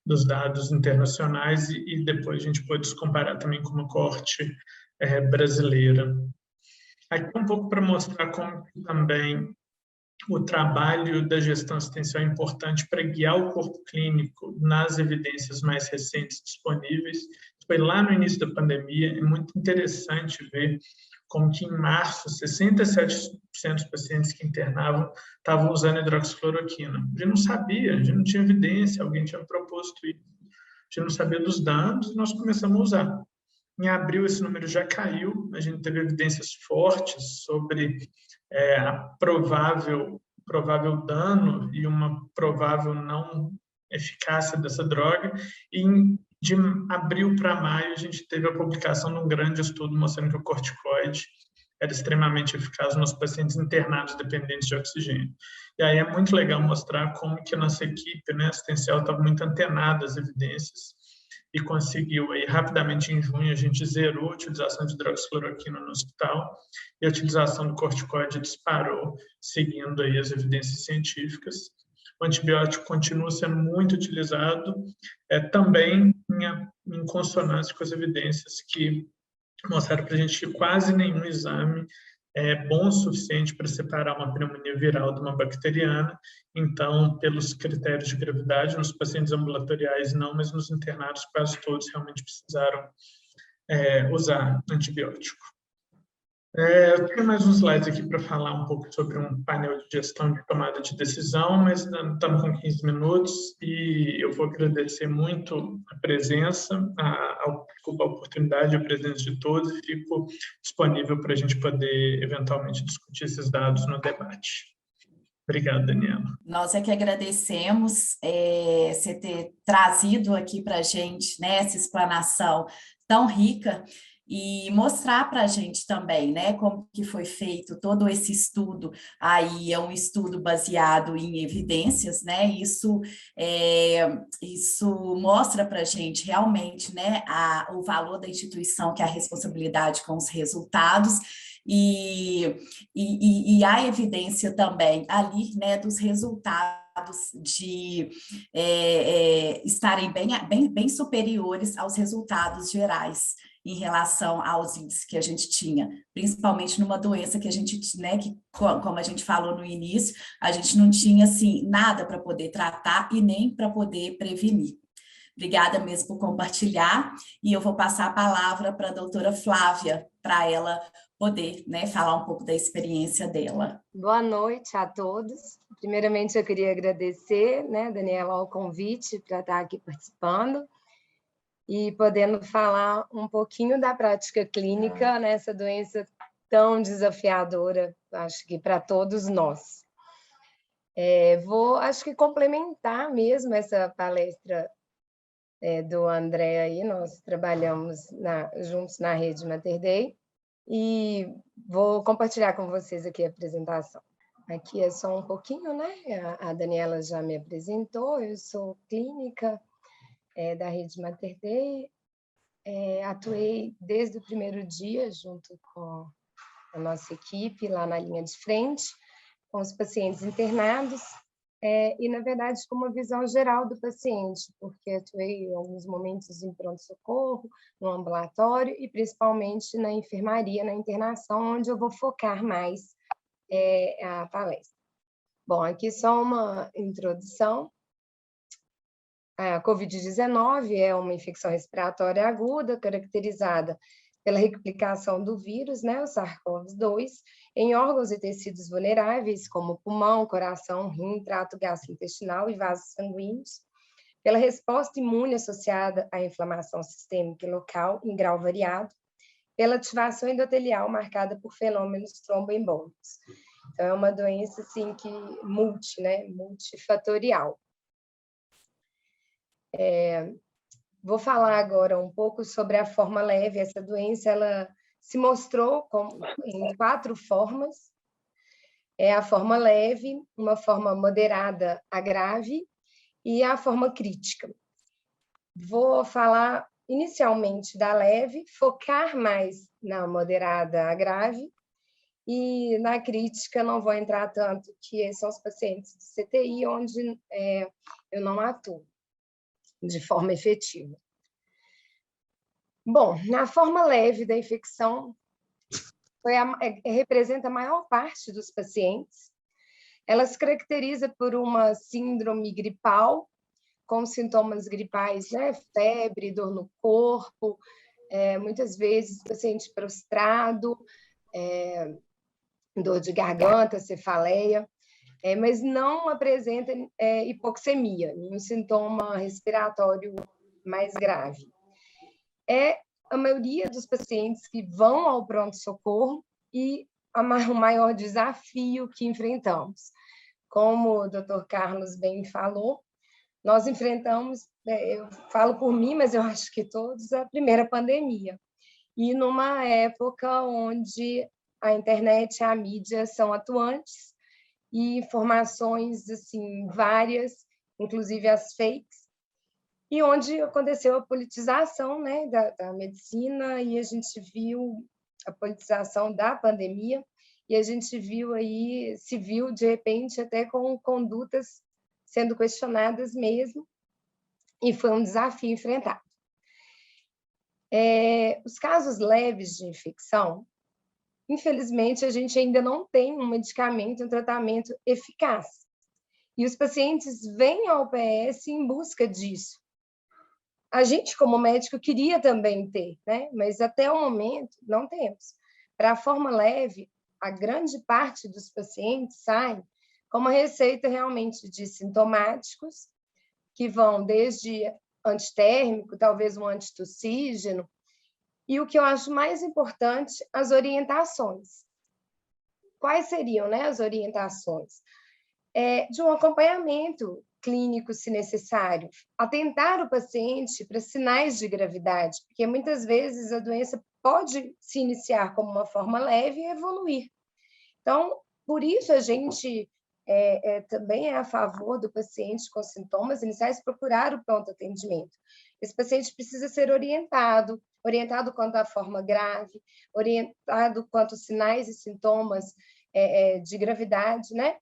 dos dados internacionais, e depois a gente pode comparar também com uma coorte brasileira. Aqui um pouco para mostrar como também o trabalho da gestão assistencial é importante para guiar o corpo clínico nas evidências mais recentes disponíveis. Foi lá no início da pandemia, é muito interessante ver como que em março 67% dos pacientes que internavam estavam usando hidroxicloroquina. A gente não sabia, a gente não tinha evidência, alguém tinha proposto isso. A gente não sabia dos dados e nós começamos a usar. Em abril, esse número já caiu, a gente teve evidências fortes sobre a provável dano e uma provável não eficácia dessa droga, e de abril para maio a gente teve a publicação de um grande estudo mostrando que o corticoide era extremamente eficaz nos pacientes internados dependentes de oxigênio. E aí é muito legal mostrar como que a nossa equipe assistencial estava muito antenada às evidências e conseguiu, aí, rapidamente em junho, a gente zerou a utilização de hidroxicloroquina no hospital e a utilização do corticoide disparou, seguindo aí as evidências científicas. O antibiótico continua sendo muito utilizado, também em consonância com as evidências que mostraram para a gente que quase nenhum exame é bom o suficiente para separar uma pneumonia viral de uma bacteriana. Então, pelos critérios de gravidade, nos pacientes ambulatoriais não, mas nos internados quase todos realmente precisaram usar antibiótico. Eu tenho mais uns slides aqui para falar um pouco sobre um painel de gestão de tomada de decisão, mas estamos com 15 minutos e eu vou agradecer muito a presença, a oportunidade, a presença de todos, e fico disponível para a gente poder, eventualmente, discutir esses dados no debate. Obrigado, Daniela. Nós é que agradecemos você ter trazido aqui para a gente, né, essa explanação tão rica, e mostrar para a gente também, né, como que foi feito todo esse estudo. Aí é um estudo baseado em evidências, né, isso mostra para a gente realmente, né, o valor da instituição, que é a responsabilidade com os resultados, e a evidência também ali, né, dos resultados de estarem bem superiores aos resultados gerais em relação aos índices que a gente tinha, principalmente numa doença que a gente, né, que, como a gente falou no início, a gente não tinha, assim, nada para poder tratar e nem para poder prevenir. Obrigada mesmo por compartilhar, e eu vou passar a palavra para a doutora Flávia, para ela poder, né, falar um pouco da experiência dela. Boa noite a todos. Primeiramente, eu queria agradecer, né, Daniela, o convite para estar aqui participando e podendo falar um pouquinho da prática clínica nessa doença tão desafiadora, acho que para todos nós. Vou, acho que complementar mesmo essa palestra do André aí, nós trabalhamos juntos na rede Mater Dei, e vou compartilhar com vocês aqui a apresentação. Aqui é só um pouquinho, né? A Daniela já me apresentou, eu sou clínica da rede Mater Dei, atuei desde o primeiro dia junto com a nossa equipe lá na linha de frente, com os pacientes internados, e, na verdade, com uma visão geral do paciente, porque atuei em alguns momentos em pronto-socorro, no ambulatório e, principalmente, na enfermaria, na internação, onde eu vou focar mais a palestra. Bom, aqui só uma introdução. A COVID-19 é uma infecção respiratória aguda, caracterizada pela replicação do vírus, né, o SARS-CoV-2, em órgãos e tecidos vulneráveis, como pulmão, coração, rim, trato gastrointestinal e vasos sanguíneos, pela resposta imune associada à inflamação sistêmica local em grau variado, pela ativação endotelial marcada por fenômenos tromboembólicos. Então, é uma doença assim, multifatorial. Vou falar agora um pouco sobre a forma leve. Essa doença ela se mostrou em 4 formas. A forma leve, uma forma moderada a grave e a forma crítica. Vou falar inicialmente da leve, focar mais na moderada a grave, e na crítica não vou entrar tanto, que são os pacientes de CTI, onde eu não atuo de forma efetiva. Bom, na forma leve da infecção, representa a maior parte dos pacientes. Ela se caracteriza por uma síndrome gripal, com sintomas gripais, né? Febre, dor no corpo, muitas vezes paciente prostrado, dor de garganta, cefaleia, mas não apresenta hipoxemia, nenhum sintoma respiratório mais grave. A maioria dos pacientes que vão ao pronto-socorro e o maior desafio que enfrentamos. Como o Dr. Carlos bem falou, nós enfrentamos, eu falo por mim, mas eu acho que todos, a primeira pandemia. E numa época onde a internet e a mídia são atuantes e informações assim, várias, inclusive as fakes, e onde aconteceu a politização, né, da medicina, e a gente viu a politização da pandemia, e a gente se viu, de repente, até com condutas sendo questionadas mesmo, e foi um desafio enfrentado. Os casos leves de infecção, infelizmente, a gente ainda não tem um medicamento, um tratamento eficaz. E os pacientes vêm ao PS em busca disso. A gente, como médico, queria também ter, né? Mas até o momento não temos. Para a forma leve, a grande parte dos pacientes saem com uma receita realmente de sintomáticos, que vão desde antitérmico, talvez um antitussígeno, e o que eu acho mais importante, as orientações. Quais seriam, né, as orientações? De um acompanhamento clínico, se necessário, atentar o paciente para sinais de gravidade, porque muitas vezes a doença pode se iniciar como uma forma leve e evoluir. Então, por isso a gente também é a favor do paciente com sintomas iniciais procurar o pronto atendimento. Esse paciente precisa ser orientado quanto à forma grave, orientado quanto aos sinais e sintomas de gravidade, né?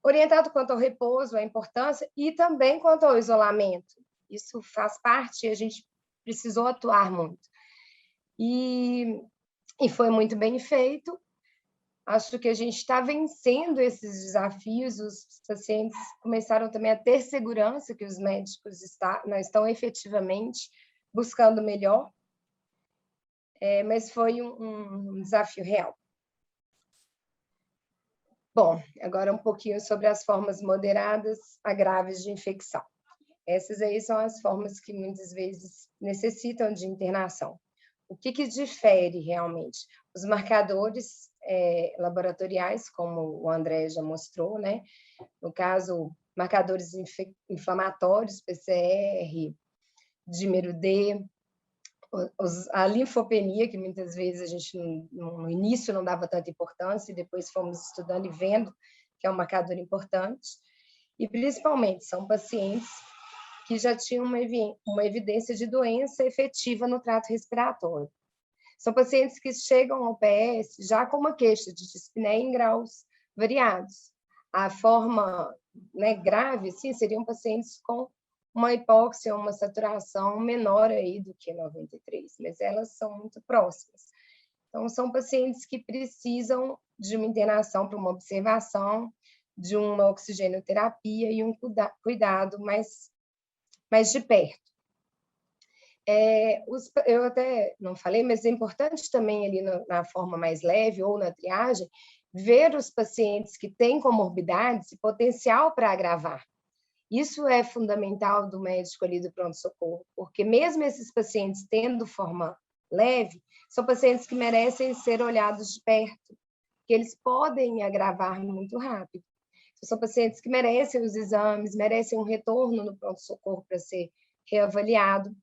Orientado quanto ao repouso, à importância, e também quanto ao isolamento. Isso faz parte, e a gente precisou atuar muito. E foi muito bem feito. Acho que a gente está vencendo esses desafios, os pacientes começaram também a ter segurança que os médicos não estão efetivamente buscando melhor, mas foi um desafio real. Bom, agora um pouquinho sobre as formas moderadas a graves de infecção. Essas aí são as formas que muitas vezes necessitam de internação. O que difere realmente? Os marcadores laboratoriais, como o André já mostrou, né? No caso, marcadores inflamatórios, PCR, dímero D, a linfopenia, que muitas vezes a gente no início não dava tanta importância, e depois fomos estudando e vendo que é um marcador importante, e principalmente são pacientes que já tinham uma evidência de doença efetiva no trato respiratório. São pacientes que chegam ao PS já com uma queixa de dispneia em graus variados. A forma, né, grave, sim, seriam pacientes com uma hipóxia, uma saturação menor aí do que 93, mas elas são muito próximas. Então, são pacientes que precisam de uma internação para uma observação, de uma oxigenoterapia e um cuidado mais de perto. Eu até não falei, mas é importante também ali na forma mais leve ou na triagem, ver os pacientes que têm comorbidades e potencial para agravar. Isso é fundamental do médico ali do pronto-socorro, porque mesmo esses pacientes tendo forma leve, são pacientes que merecem ser olhados de perto, que eles podem agravar muito rápido. São pacientes que merecem os exames, merecem um retorno no pronto-socorro para ser reavaliado.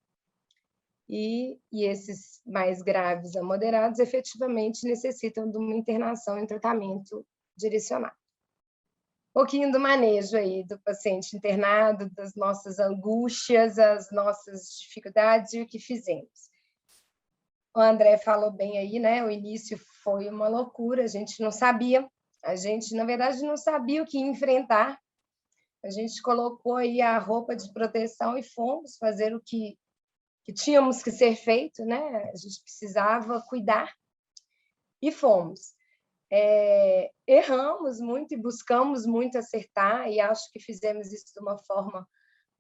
E esses mais graves a moderados efetivamente necessitam de uma internação em tratamento direcionado. Um pouquinho do manejo aí do paciente internado, das nossas angústias, as nossas dificuldades e o que fizemos. O André falou bem aí, né? O início foi uma loucura, a gente não sabia, na verdade, não sabia o que enfrentar. A gente colocou aí a roupa de proteção e fomos fazer o que tínhamos que ser feito, né? A gente precisava cuidar e fomos. Erramos muito e buscamos muito acertar, e acho que fizemos isso de uma forma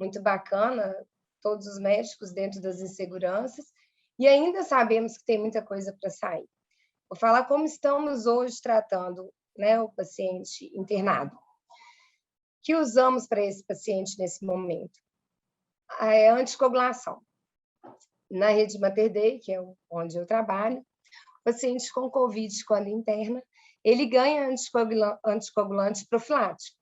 muito bacana, todos os médicos dentro das inseguranças, e ainda sabemos que tem muita coisa para sair. Vou falar como estamos hoje tratando, né, o paciente internado. O que usamos para esse paciente nesse momento? A anticoagulação. Na rede Mater Dei, que é onde eu trabalho, o paciente com COVID, quando interna, ele ganha anticoagulante profilático.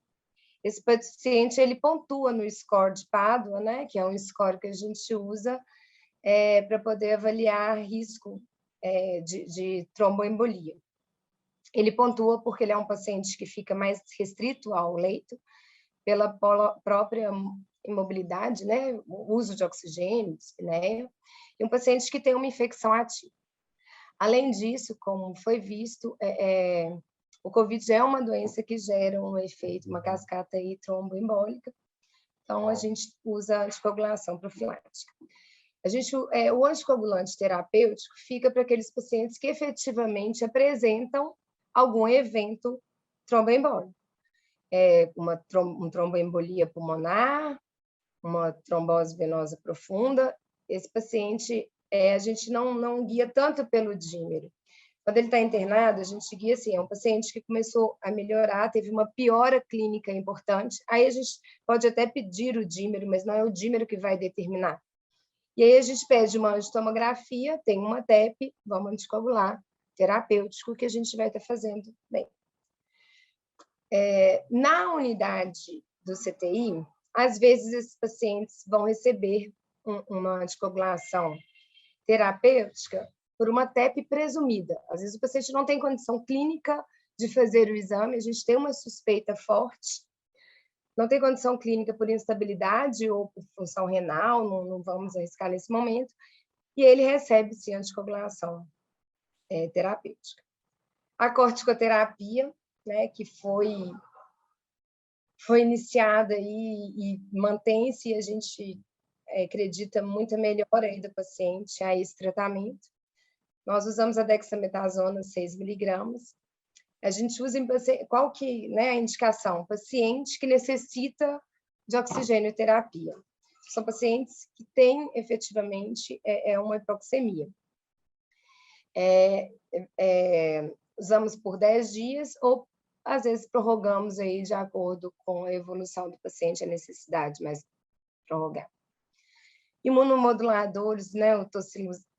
Esse paciente ele pontua no score de Pádua, né, que é um score que a gente usa para poder avaliar risco de tromboembolia. Ele pontua porque ele é um paciente que fica mais restrito ao leito pela própria imobilidade, né, o uso de oxigênio, dispneia, e um paciente que tem uma infecção ativa. Além disso, como foi visto, o COVID é uma doença que gera um efeito, uma cascata aí tromboembólica, então a gente usa anticoagulação profilática. O anticoagulante terapêutico fica para aqueles pacientes que efetivamente apresentam algum evento tromboembólico, uma tromboembolia pulmonar, uma trombose venosa profunda. Esse paciente, a gente não guia tanto pelo dímero. Quando ele está internado, a gente guia assim, é um paciente que começou a melhorar, teve uma piora clínica importante, aí a gente pode até pedir o dímero, mas não é o dímero que vai determinar. E aí a gente pede uma angiotomografia, tem uma TEP, vamos anticoagular, terapêutico, que a gente vai estar fazendo bem. Na unidade do CTI, às vezes esses pacientes vão receber uma anticoagulação terapêutica por uma TEP presumida. Às vezes o paciente não tem condição clínica de fazer o exame, a gente tem uma suspeita forte, não tem condição clínica por instabilidade ou por função renal, não vamos arriscar nesse momento, e ele recebe, sim, anticoagulação terapêutica. A corticoterapia, né, que foi iniciada e mantém-se, e a gente acredita muita melhora aí do paciente a esse tratamento. Nós usamos a dexametasona 6 mg, A gente usa em paciente, qual que, né, a indicação? Paciente que necessita de oxigênio terapia. São pacientes que têm efetivamente uma hipoxemia. Usamos por 10 dias ou às vezes prorrogamos aí de acordo com a evolução do paciente, a necessidade mais prorrogar. Imunomoduladores, né, o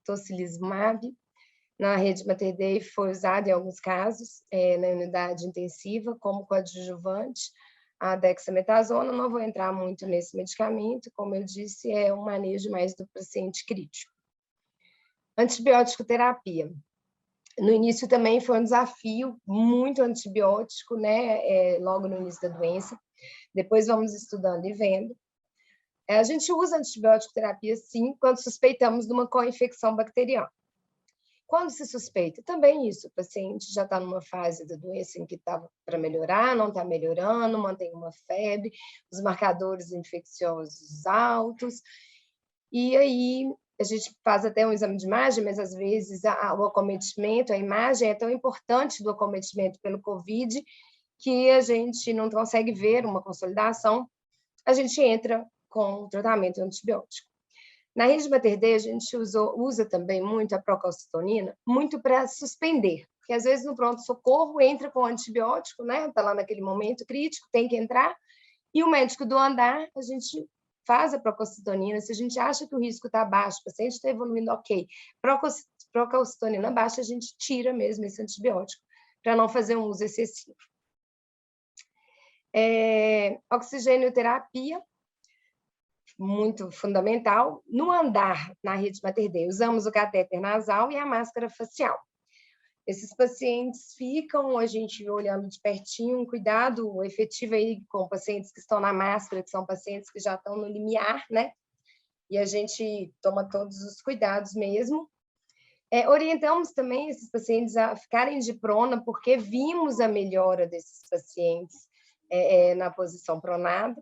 tocilizumab, na rede Mater Dei foi usado em alguns casos, na unidade intensiva, como coadjuvante, a dexametasona. Não vou entrar muito nesse medicamento, como eu disse, é um manejo mais do paciente crítico. Antibiótico terapia. No início também foi um desafio, muito antibiótico, né, logo no início da doença. Depois vamos estudando e vendo. A gente usa antibiótico terapia, sim, quando suspeitamos de uma co-infecção bacteriana. Quando se suspeita, também isso, o paciente já está numa fase da doença em que estava para melhorar, não está melhorando, mantém uma febre, os marcadores infecciosos altos, e aí a gente faz até um exame de imagem, mas às vezes o acometimento, a imagem é tão importante do acometimento pelo COVID que a gente não consegue ver uma consolidação, a gente entra com o tratamento antibiótico. Na rede Mater Dei, a gente usa também muito a procalcitonina, muito para suspender, porque às vezes no pronto-socorro entra com antibiótico, né? Está lá naquele momento crítico, tem que entrar, e o médico do andar, a gente faz a procalcitonina, se a gente acha que o risco está baixo, o paciente está evoluindo ok, procalcitonina baixa, a gente tira mesmo esse antibiótico, para não fazer um uso excessivo. Oxigênio terapia, muito fundamental. No andar, na rede Mater Dei, usamos o catéter nasal e a máscara facial. Esses pacientes ficam, a gente olhando de pertinho, um cuidado efetivo aí com pacientes que estão na máscara, que são pacientes que já estão no limiar, né? E a gente toma todos os cuidados mesmo. Orientamos também esses pacientes a ficarem de prona, porque vimos a melhora desses pacientes na posição pronada.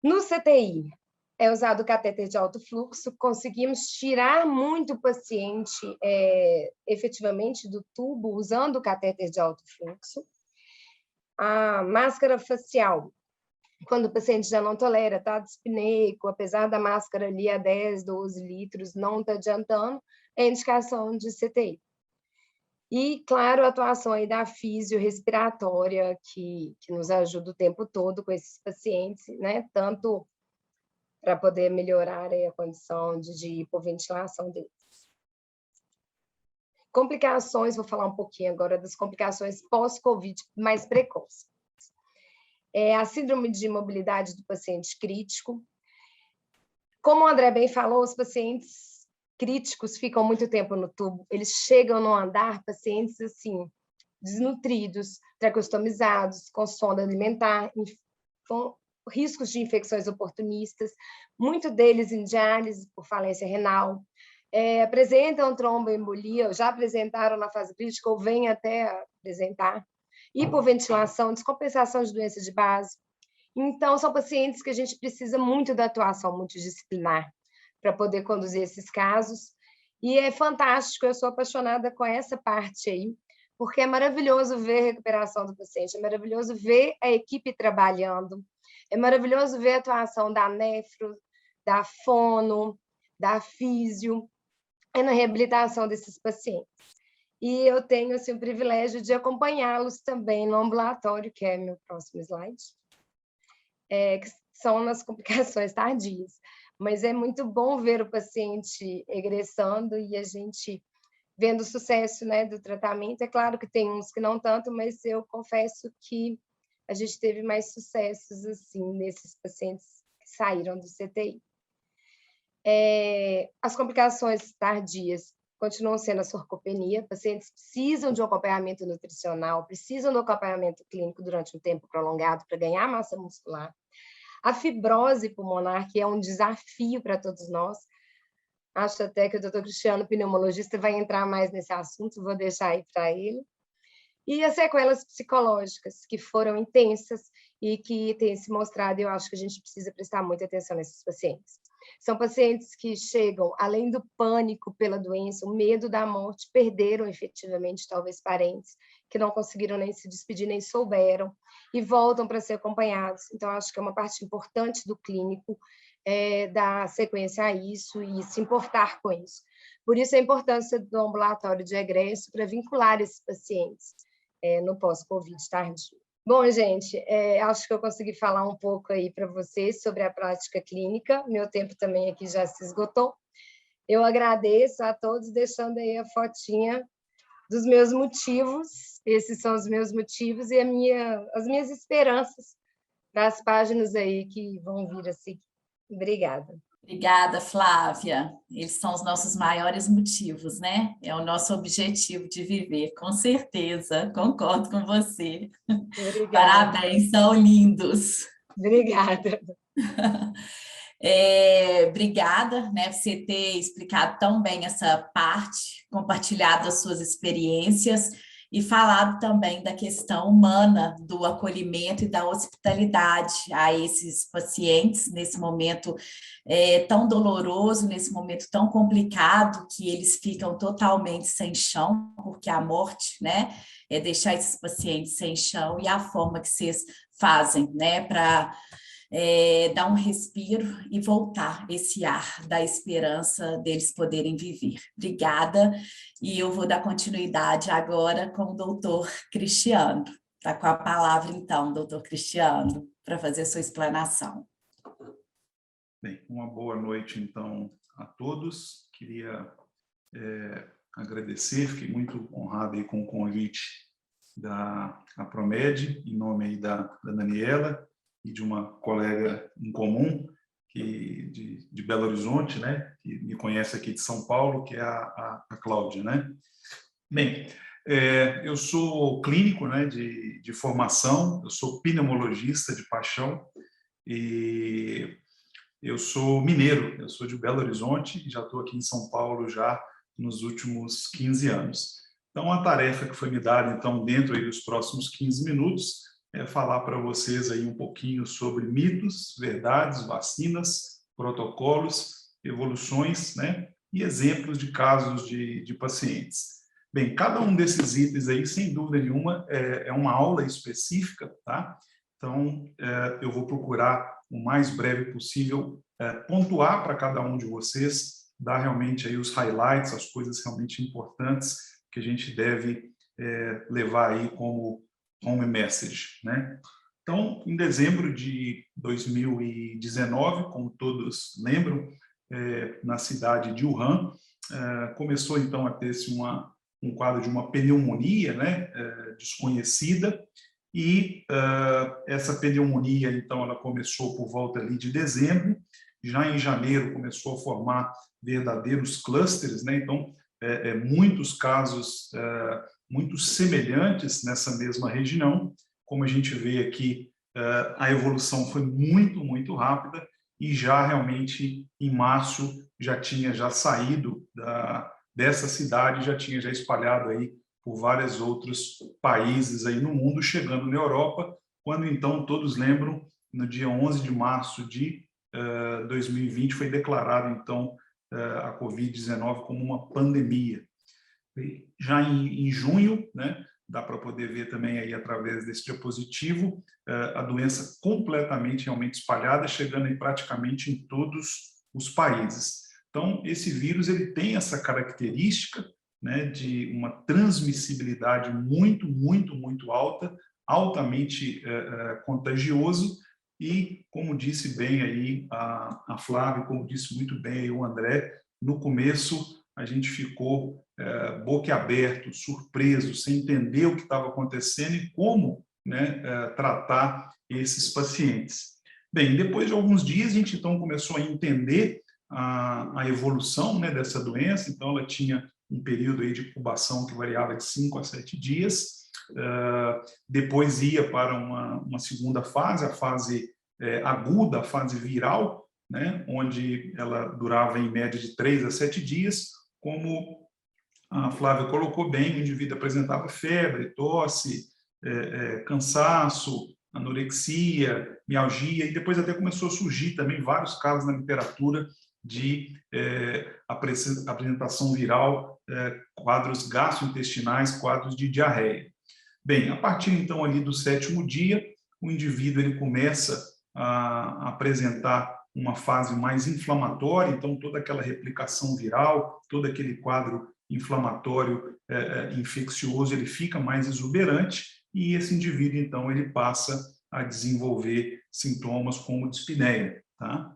No CTI, é usado o catéter de alto fluxo, conseguimos tirar muito o paciente efetivamente do tubo usando o catéter de alto fluxo. A máscara facial, quando o paciente já não tolera, está dispneico, apesar da máscara ali a 10, 12 litros, não está adiantando, é indicação de CTI. E, claro, a atuação aí da fisio-respiratória, que nos ajuda o tempo todo com esses pacientes, né? Tanto para poder melhorar aí a condição de hipoventilação deles. Complicações, vou falar um pouquinho agora das complicações pós-Covid mais precoces. A síndrome de imobilidade do paciente crítico. Como o André bem falou, os pacientes críticos ficam muito tempo no tubo, eles chegam no andar, pacientes assim, desnutridos, traqueostomizados, com sonda alimentar, com riscos de infecções oportunistas, muito deles em diálise por falência renal, apresentam tromboembolia, já apresentaram na fase crítica ou vêm até apresentar, hipoventilação, descompensação de doenças de base. Então, são pacientes que a gente precisa muito da atuação multidisciplinar para poder conduzir esses casos. E é fantástico, eu sou apaixonada com essa parte aí, porque é maravilhoso ver a recuperação do paciente, é maravilhoso ver a equipe trabalhando, é maravilhoso ver a atuação da nefro, da fono, da físio, na reabilitação desses pacientes. E eu tenho assim, o privilégio de acompanhá-los também no ambulatório, que é meu próximo slide, que são nas complicações tardias. Mas é muito bom ver o paciente egressando e a gente vendo o sucesso, né, do tratamento. É claro que tem uns que não tanto, mas eu confesso que a gente teve mais sucessos assim nesses pacientes que saíram do CTI. As complicações tardias continuam sendo a sarcopenia. Pacientes precisam de um acompanhamento nutricional, precisam do acompanhamento clínico durante um tempo prolongado para ganhar massa muscular. A fibrose pulmonar, que é um desafio para todos nós. Acho até que o doutor Cristiano, pneumologista, vai entrar mais nesse assunto, vou deixar aí para ele. E as sequelas psicológicas, que foram intensas e que têm se mostrado, eu acho que a gente precisa prestar muita atenção nesses pacientes. São pacientes que chegam, além do pânico pela doença, o medo da morte, perderam efetivamente, talvez, parentes, que não conseguiram nem se despedir, nem souberam, e voltam para ser acompanhados. Então, acho que é uma parte importante do clínico dar sequência a isso e se importar com isso. Por isso, a importância do ambulatório de egresso para vincular esses pacientes no pós-Covid tardio. Bom, gente, acho que eu consegui falar um pouco aí para vocês sobre a prática clínica. Meu tempo também aqui já se esgotou. Eu agradeço a todos, deixando aí a fotinha dos meus motivos. Esses são os meus motivos e as minhas esperanças para as páginas aí que vão vir a seguir. Obrigada. Obrigada, Flávia. Eles são os nossos maiores motivos, né? É o nosso objetivo de viver, com certeza. Concordo com você. Obrigada. Parabéns, são lindos. Obrigada. Obrigada, né, por você ter explicado tão bem essa parte, compartilhado as suas experiências e falado também da questão humana do acolhimento e da hospitalidade a esses pacientes nesse momento tão doloroso, nesse momento tão complicado, que eles ficam totalmente sem chão, porque a morte, né, é deixar esses pacientes sem chão, e a forma que vocês fazem, né, para dar um respiro e voltar esse ar da esperança deles poderem viver. Obrigada, e eu vou dar continuidade agora com o doutor Cristiano. Está com a palavra, então, doutor Cristiano, para fazer a sua explanação. Bem, uma boa noite, então, a todos. Queria agradecer, fiquei muito honrado aí com o convite da Apromed, em nome aí da Daniela, e de uma colega em comum de Belo Horizonte, né, que me conhece aqui de São Paulo, que é a Cláudia, né. Bem, eu sou clínico, né, de formação, eu sou pneumologista de paixão e eu sou mineiro, eu sou de Belo Horizonte e já estou aqui em São Paulo já nos últimos 15 anos. Então, a tarefa que foi me dada, então, dentro aí dos próximos 15 minutos, falar para vocês aí um pouquinho sobre mitos, verdades, vacinas, protocolos, evoluções, né, e exemplos de casos de pacientes. Bem, cada um desses itens aí, sem dúvida nenhuma, é uma aula específica, tá? Então, eu vou procurar o mais breve possível pontuar para cada um de vocês, dar realmente aí os highlights, as coisas realmente importantes que a gente deve levar aí como home message, né? Então, em dezembro de 2019, como todos lembram, na cidade de Wuhan, começou então a ter-se um quadro de uma pneumonia, né, desconhecida, e essa pneumonia, então, ela começou por volta ali de dezembro, já em janeiro começou a formar verdadeiros clusters, né? Então, muitos casos muito semelhantes nessa mesma região. Como a gente vê aqui, a evolução foi muito, muito rápida e já realmente em março já tinha saído dessa cidade, já tinha espalhado aí por vários outros países aí no mundo, chegando na Europa, quando então todos lembram, no dia 11 de março de 2020 foi declarado então a Covid-19 como uma pandemia. Já em junho, né, dá para poder ver também aí através desse diapositivo, a doença completamente realmente espalhada, chegando aí praticamente em todos os países. Então, esse vírus ele tem essa característica, né, de uma transmissibilidade muito, muito, muito alta, altamente contagioso, e, como disse bem aí a Flávia, como disse muito bem aí o André, no começo a gente ficou boquiaberto, surpreso, sem entender o que estava acontecendo e como, né, tratar esses pacientes. Bem, depois de alguns dias, a gente então começou a entender a evolução, né, dessa doença. Então, ela tinha um período aí de incubação que variava de 5 a 7 dias. Depois ia para uma segunda fase, a fase aguda, a fase viral, né, onde ela durava em média de 3 a 7 dias. Como a Flávia colocou bem, o indivíduo apresentava febre, tosse, cansaço, anorexia, mialgia, e depois até começou a surgir também vários casos na literatura de apresentação viral, quadros gastrointestinais, quadros de diarreia. Bem, a partir então ali do 7º dia, o indivíduo ele começa a apresentar uma fase mais inflamatória, então toda aquela replicação viral, todo aquele quadro inflamatório infeccioso, ele fica mais exuberante e esse indivíduo então ele passa a desenvolver sintomas como dispneia, tá?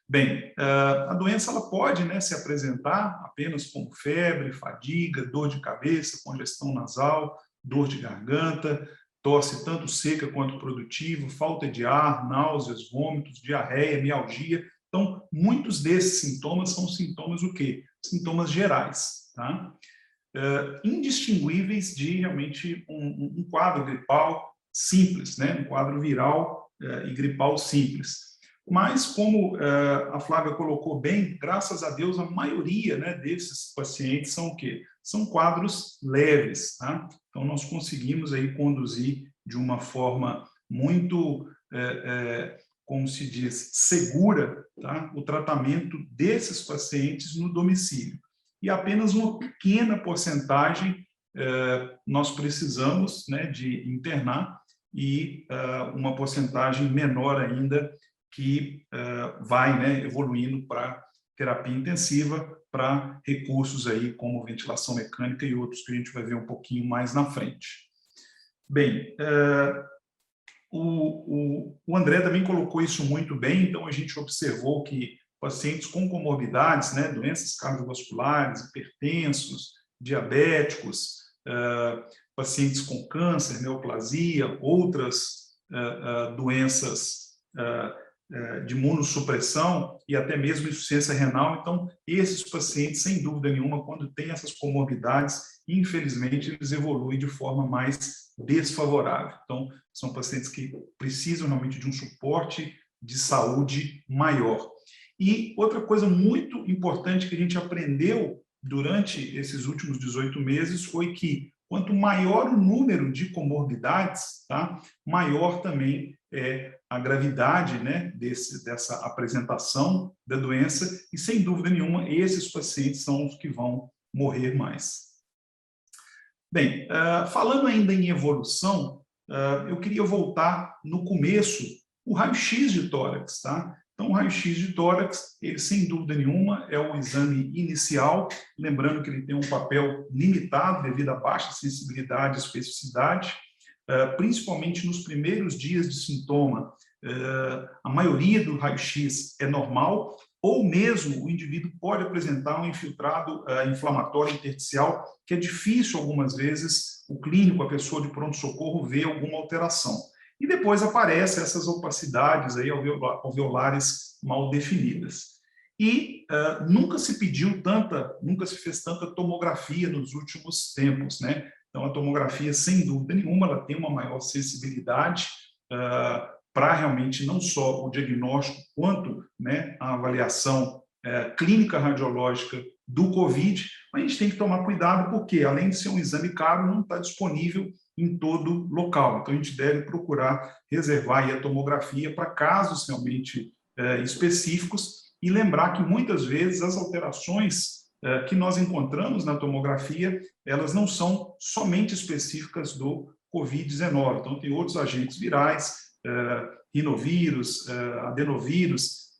Bem, a doença ela pode, né, se apresentar apenas como febre, fadiga, dor de cabeça, congestão nasal, dor de garganta, tosse tanto seca quanto produtiva, falta de ar, náuseas, vômitos, diarreia, mialgia. Então, muitos desses sintomas são sintomas o quê? Sintomas gerais, tá? Indistinguíveis de realmente um quadro gripal simples, né? Um quadro viral e gripal simples. Mas, como a Flávia colocou bem, graças a Deus, a maioria, né, desses pacientes são o quê? São quadros leves, tá? Então, nós conseguimos aí conduzir de uma forma muito, como se diz, segura, tá? O tratamento desses pacientes no domicílio. E apenas uma pequena porcentagem nós precisamos, né, de internar e uma porcentagem menor ainda que vai, né, evoluindo para terapia intensiva, para recursos aí como ventilação mecânica e outros que a gente vai ver um pouquinho mais na frente. Bem, o André também colocou isso muito bem, então a gente observou que pacientes com comorbidades, né, doenças cardiovasculares, hipertensos, diabéticos, pacientes com câncer, neoplasia, outras doenças de imunossupressão e até mesmo insuficiência renal. Então, esses pacientes, sem dúvida nenhuma, quando têm essas comorbidades, infelizmente, eles evoluem de forma mais desfavorável. Então, são pacientes que precisam realmente de um suporte de saúde maior. E outra coisa muito importante que a gente aprendeu durante esses últimos 18 meses foi que quanto maior o número de comorbidades, tá, maior também é a gravidade, né, dessa apresentação da doença, e sem dúvida nenhuma, esses pacientes são os que vão morrer mais. Bem, falando ainda em evolução, eu queria voltar no começo, o raio-x de tórax, tá? Então, o raio-x de tórax, ele, sem dúvida nenhuma, é o exame inicial, lembrando que ele tem um papel limitado devido à baixa sensibilidade e especificidade, principalmente nos primeiros dias de sintoma. A maioria do raio-x é normal, ou mesmo o indivíduo pode apresentar um infiltrado inflamatório intersticial, que é difícil algumas vezes o clínico, a pessoa de pronto-socorro, ver alguma alteração. E depois aparecem essas opacidades aí alveolares mal definidas. E nunca se fez tanta tomografia nos últimos tempos, né? Então, a tomografia, sem dúvida nenhuma, ela tem uma maior sensibilidade para realmente não só o diagnóstico, quanto, né, a avaliação clínica radiológica do COVID, mas a gente tem que tomar cuidado porque, além de ser um exame caro, não está disponível em todo local. Então, a gente deve procurar reservar aí a tomografia para casos realmente específicos e lembrar que, muitas vezes, as alterações que nós encontramos na tomografia, elas não são somente específicas do COVID-19. Então, tem outros agentes virais, rinovírus, adenovírus,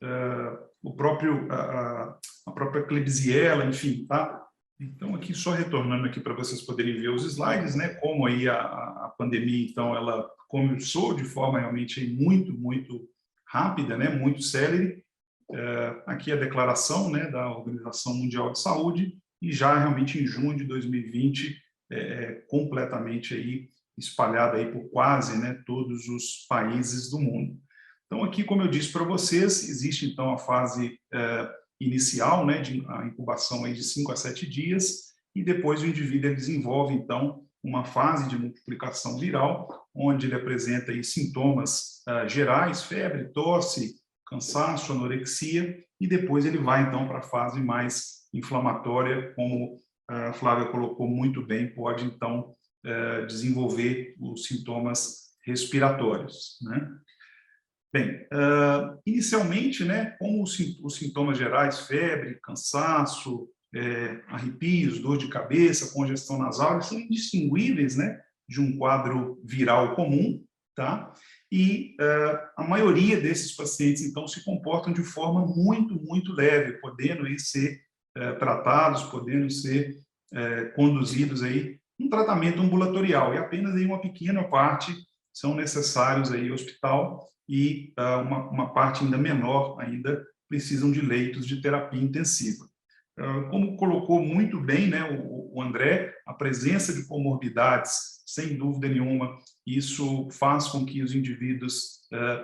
a própria Klebsiella, enfim, tá? Então, aqui só retornando aqui para vocês poderem ver os slides, né? Como aí a pandemia, então, ela começou de forma realmente muito, muito rápida, né? Muito célere. Aqui a declaração, né, da Organização Mundial de Saúde, e já realmente em junho de 2020, completamente aí espalhada aí por quase, né, todos os países do mundo. Então, aqui, como eu disse para vocês, existe então a fase inicial, né, a incubação aí de 5 a 7 dias, e depois o indivíduo desenvolve, então, uma fase de multiplicação viral, onde ele apresenta aí sintomas gerais, febre, tosse, cansaço, anorexia, e depois ele vai, então, para a fase mais inflamatória, como a Flávia colocou muito bem, pode, então, desenvolver os sintomas respiratórios, né? Bem, inicialmente, né, como os sintomas gerais, febre, cansaço, arrepios, dor de cabeça, congestão nasal, eles são indistinguíveis, né, de um quadro viral comum, tá? E a maioria desses pacientes, então, se comportam de forma muito leve, podendo aí ser tratados, podendo ser conduzidos aí um tratamento ambulatorial, e apenas aí uma pequena parte são necessários aí hospital, e uma parte ainda menor ainda precisam de leitos de terapia intensiva. Como colocou muito bem, né, o André, a presença de comorbidades, sem dúvida nenhuma, isso faz com que os indivíduos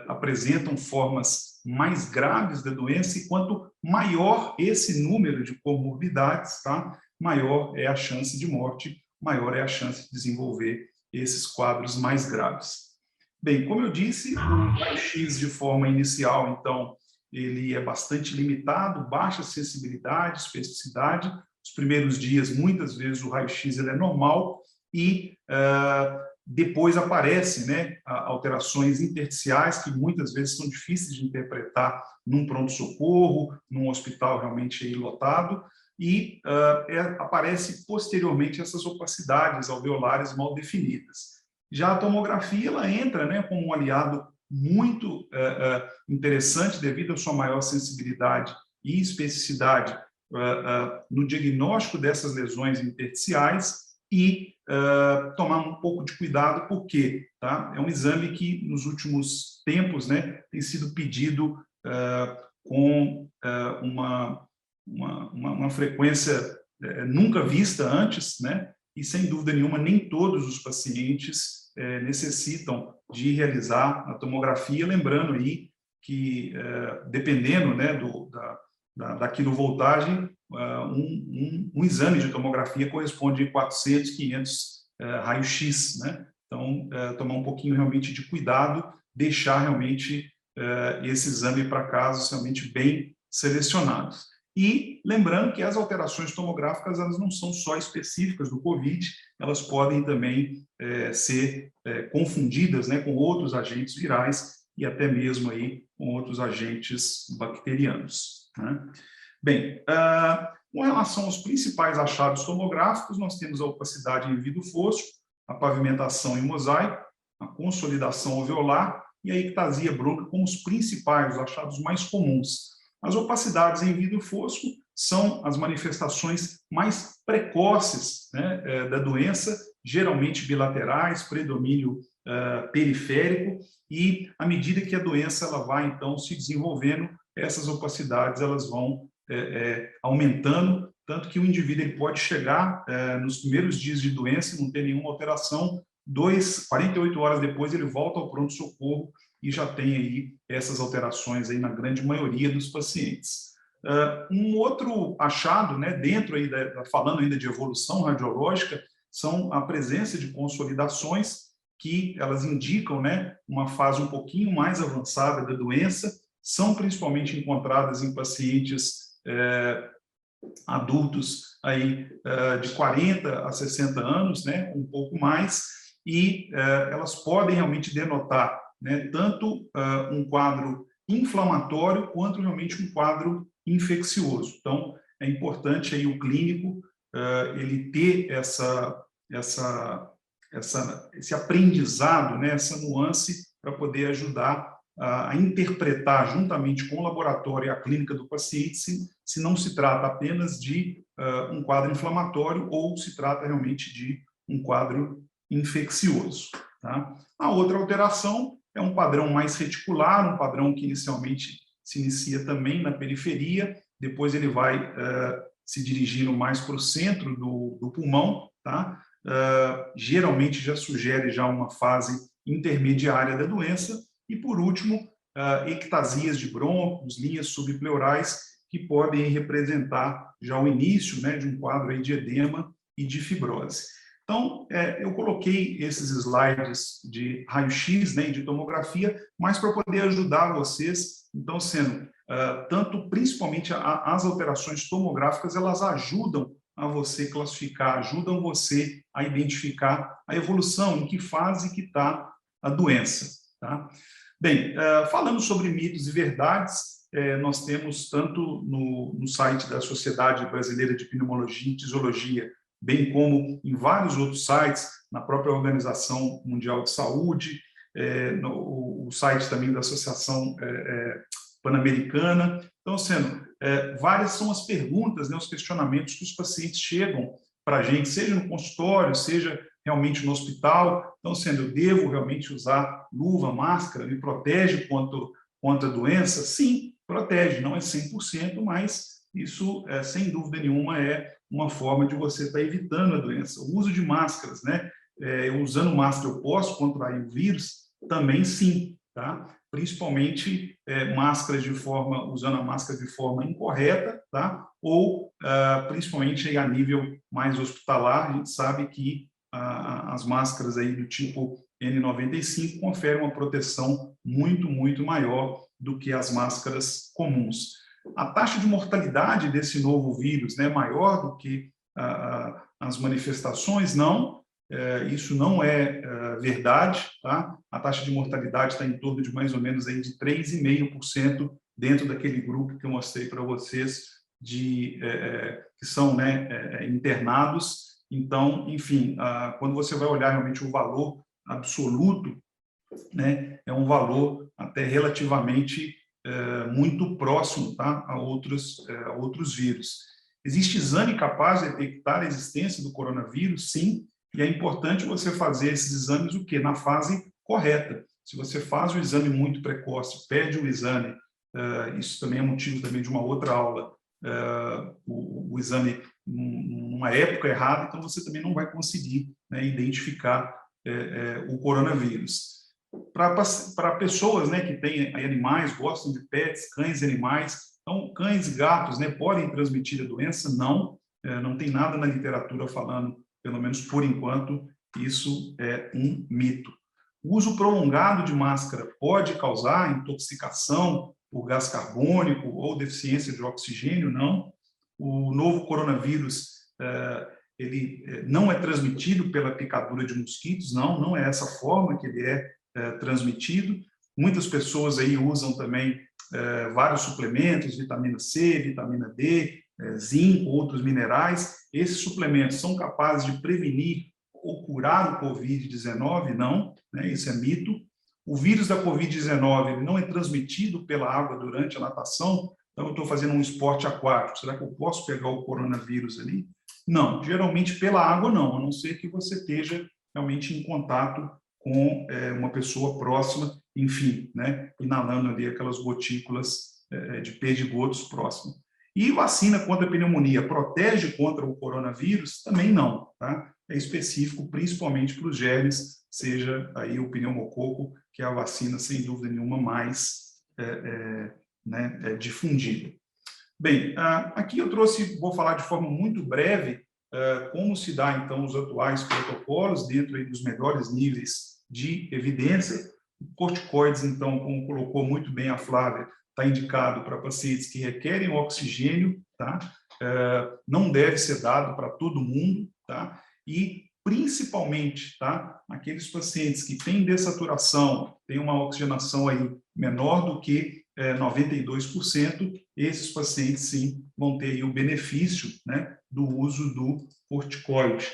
apresentam formas mais graves da doença, e quanto maior esse número de comorbidades, tá, maior é a chance de morte, maior é a chance de desenvolver esses quadros mais graves. Bem, como eu disse, o raio-x de forma inicial, então, ele é bastante limitado, baixa sensibilidade, especificidade. Os primeiros dias, muitas vezes, o raio-x ele é normal, e depois aparecem, né, alterações intersticiais que muitas vezes são difíceis de interpretar num pronto-socorro, num hospital realmente aí lotado, e aparece posteriormente essas opacidades alveolares mal definidas. Já a tomografia, ela entra, né, como um aliado muito interessante devido à sua maior sensibilidade e especificidade no diagnóstico dessas lesões intersticiais, e tomar um pouco de cuidado, porque tá? É um exame que, nos últimos tempos, né, tem sido pedido com uma frequência nunca vista antes, né? E, sem dúvida nenhuma, nem todos os pacientes necessitam de realizar a tomografia, lembrando aí que, dependendo, né, da quilovoltagem, um exame de tomografia corresponde a 400, 500 raio-x, né? Então, tomar um pouquinho realmente de cuidado, deixar realmente esse exame para casos realmente bem selecionados. E lembrando que as alterações tomográficas, elas não são só específicas do COVID, elas podem também ser confundidas, né, com outros agentes virais e até mesmo aí com outros agentes bacterianos, né? Bem, com relação aos principais achados tomográficos, nós temos a opacidade em vidro fosco, a pavimentação em mosaico, a consolidação alveolar e a ectasia bronca como os principais, os achados mais comuns. As opacidades em vidro fosco são as manifestações mais precoces, né, da doença, geralmente bilaterais, predomínio periférico, e à medida que a doença ela vai, então, se desenvolvendo, essas opacidades elas vão aumentando, tanto que o indivíduo ele pode chegar nos primeiros dias de doença e não ter nenhuma alteração, 48 horas depois ele volta ao pronto-socorro e já tem aí essas alterações aí na grande maioria dos pacientes. Um outro achado, né, dentro aí falando ainda de evolução radiológica, são a presença de consolidações que elas indicam, né, uma fase um pouquinho mais avançada da doença, são principalmente encontradas em pacientes adultos aí de 40 a 60 anos, né, um pouco mais, e elas podem realmente denotar, né, tanto um quadro inflamatório quanto realmente um quadro infeccioso. Então, é importante aí o clínico ele ter esse aprendizado, né, essa nuance para poder ajudar a interpretar juntamente com o laboratório e a clínica do paciente se não se trata apenas de um quadro inflamatório ou se trata realmente de um quadro infeccioso, tá? A outra alteração é um padrão mais reticular, um padrão que inicialmente se inicia também na periferia, depois ele vai se dirigindo mais para o centro do pulmão, tá? Geralmente já sugere já uma fase intermediária da doença, e por último, ectasias de brônquios, linhas subpleurais, que podem representar já o início, né, de um quadro aí de edema e de fibrose. Então, eu coloquei esses slides de raio-x, né, e de tomografia, mas para poder ajudar vocês, então, sendo tanto principalmente as alterações tomográficas, elas ajudam a você classificar, ajudam você a identificar a evolução, em que fase que está a doença, tá? Bem, falando sobre mitos e verdades, nós temos tanto no site da Sociedade Brasileira de Pneumologia e Tisiologia, bem como em vários outros sites, na própria Organização Mundial de Saúde, o site também da Associação Pan-Americana. Então, várias são as perguntas, né, os questionamentos que os pacientes chegam para a gente, seja no consultório, seja realmente no hospital. Então, eu devo realmente usar luva, máscara, me protege contra a doença? Sim, protege, não é 100%, mas isso, sem dúvida nenhuma, é uma forma de você estar evitando a doença. O uso de máscaras, né? Usando máscara eu posso contrair o vírus? Também sim, tá? Principalmente usando a máscara de forma incorreta, tá? Ou principalmente aí a nível mais hospitalar. A gente sabe que as máscaras aí do tipo N95 conferem uma proteção muito, muito maior do que as máscaras comuns. A taxa de mortalidade desse novo vírus, né, é maior do que as manifestações? Não. Isso não é verdade, tá? A taxa de mortalidade está em torno de mais ou menos aí de 3,5% dentro daquele grupo que eu mostrei para vocês, que são, né, internados. Então, enfim, quando você vai olhar realmente o valor absoluto, né, é um valor até relativamente muito próximo, tá, a outros vírus. Existe exame capaz de detectar a existência do coronavírus? Sim. E é importante você fazer esses exames o quê? Na fase correta. Se você faz o exame muito precoce, pede o exame, isso também é motivo também de uma outra aula, o exame numa época errada, então você também não vai conseguir, né, identificar o coronavírus. Para pessoas, né, que têm animais, gostam de pets, cães e animais, então cães e gatos, né, podem transmitir a doença? Não, não tem nada na literatura falando, pelo menos por enquanto, isso é um mito. O uso prolongado de máscara pode causar intoxicação por gás carbônico ou deficiência de oxigênio? Não. O novo coronavírus, ele não é transmitido pela picadura de mosquitos? Não é essa forma que ele é transmitido. Muitas pessoas aí usam também vários suplementos, vitamina C, vitamina D, zinco, outros minerais. Esses suplementos são capazes de prevenir ou curar o Covid-19? Não, né? Isso é mito. O vírus da Covid-19 não é transmitido pela água durante a natação. Então, eu estou fazendo um esporte aquático, será que eu posso pegar o coronavírus ali? Não, geralmente pela água não, a não ser que você esteja realmente em contato com uma pessoa próxima, enfim, né, inalando ali aquelas gotículas de perdigotos próximo. E vacina contra a pneumonia protege contra o coronavírus? Também não, tá? É específico principalmente para os germes, seja aí o pneumococo, que é a vacina, sem dúvida nenhuma, mais difundida. Bem, aqui eu vou falar de forma muito breve como se dá, então, os atuais protocolos dentro aí dos melhores níveis de evidência. Corticoides, então, como colocou muito bem a Flávia, está indicado para pacientes que requerem oxigênio, tá? Não deve ser dado para todo mundo, tá? E, principalmente, tá? Aqueles pacientes que têm dessaturação, têm uma oxigenação aí menor do que 92%, esses pacientes, sim, vão ter aí o benefício, né, do uso do corticoide.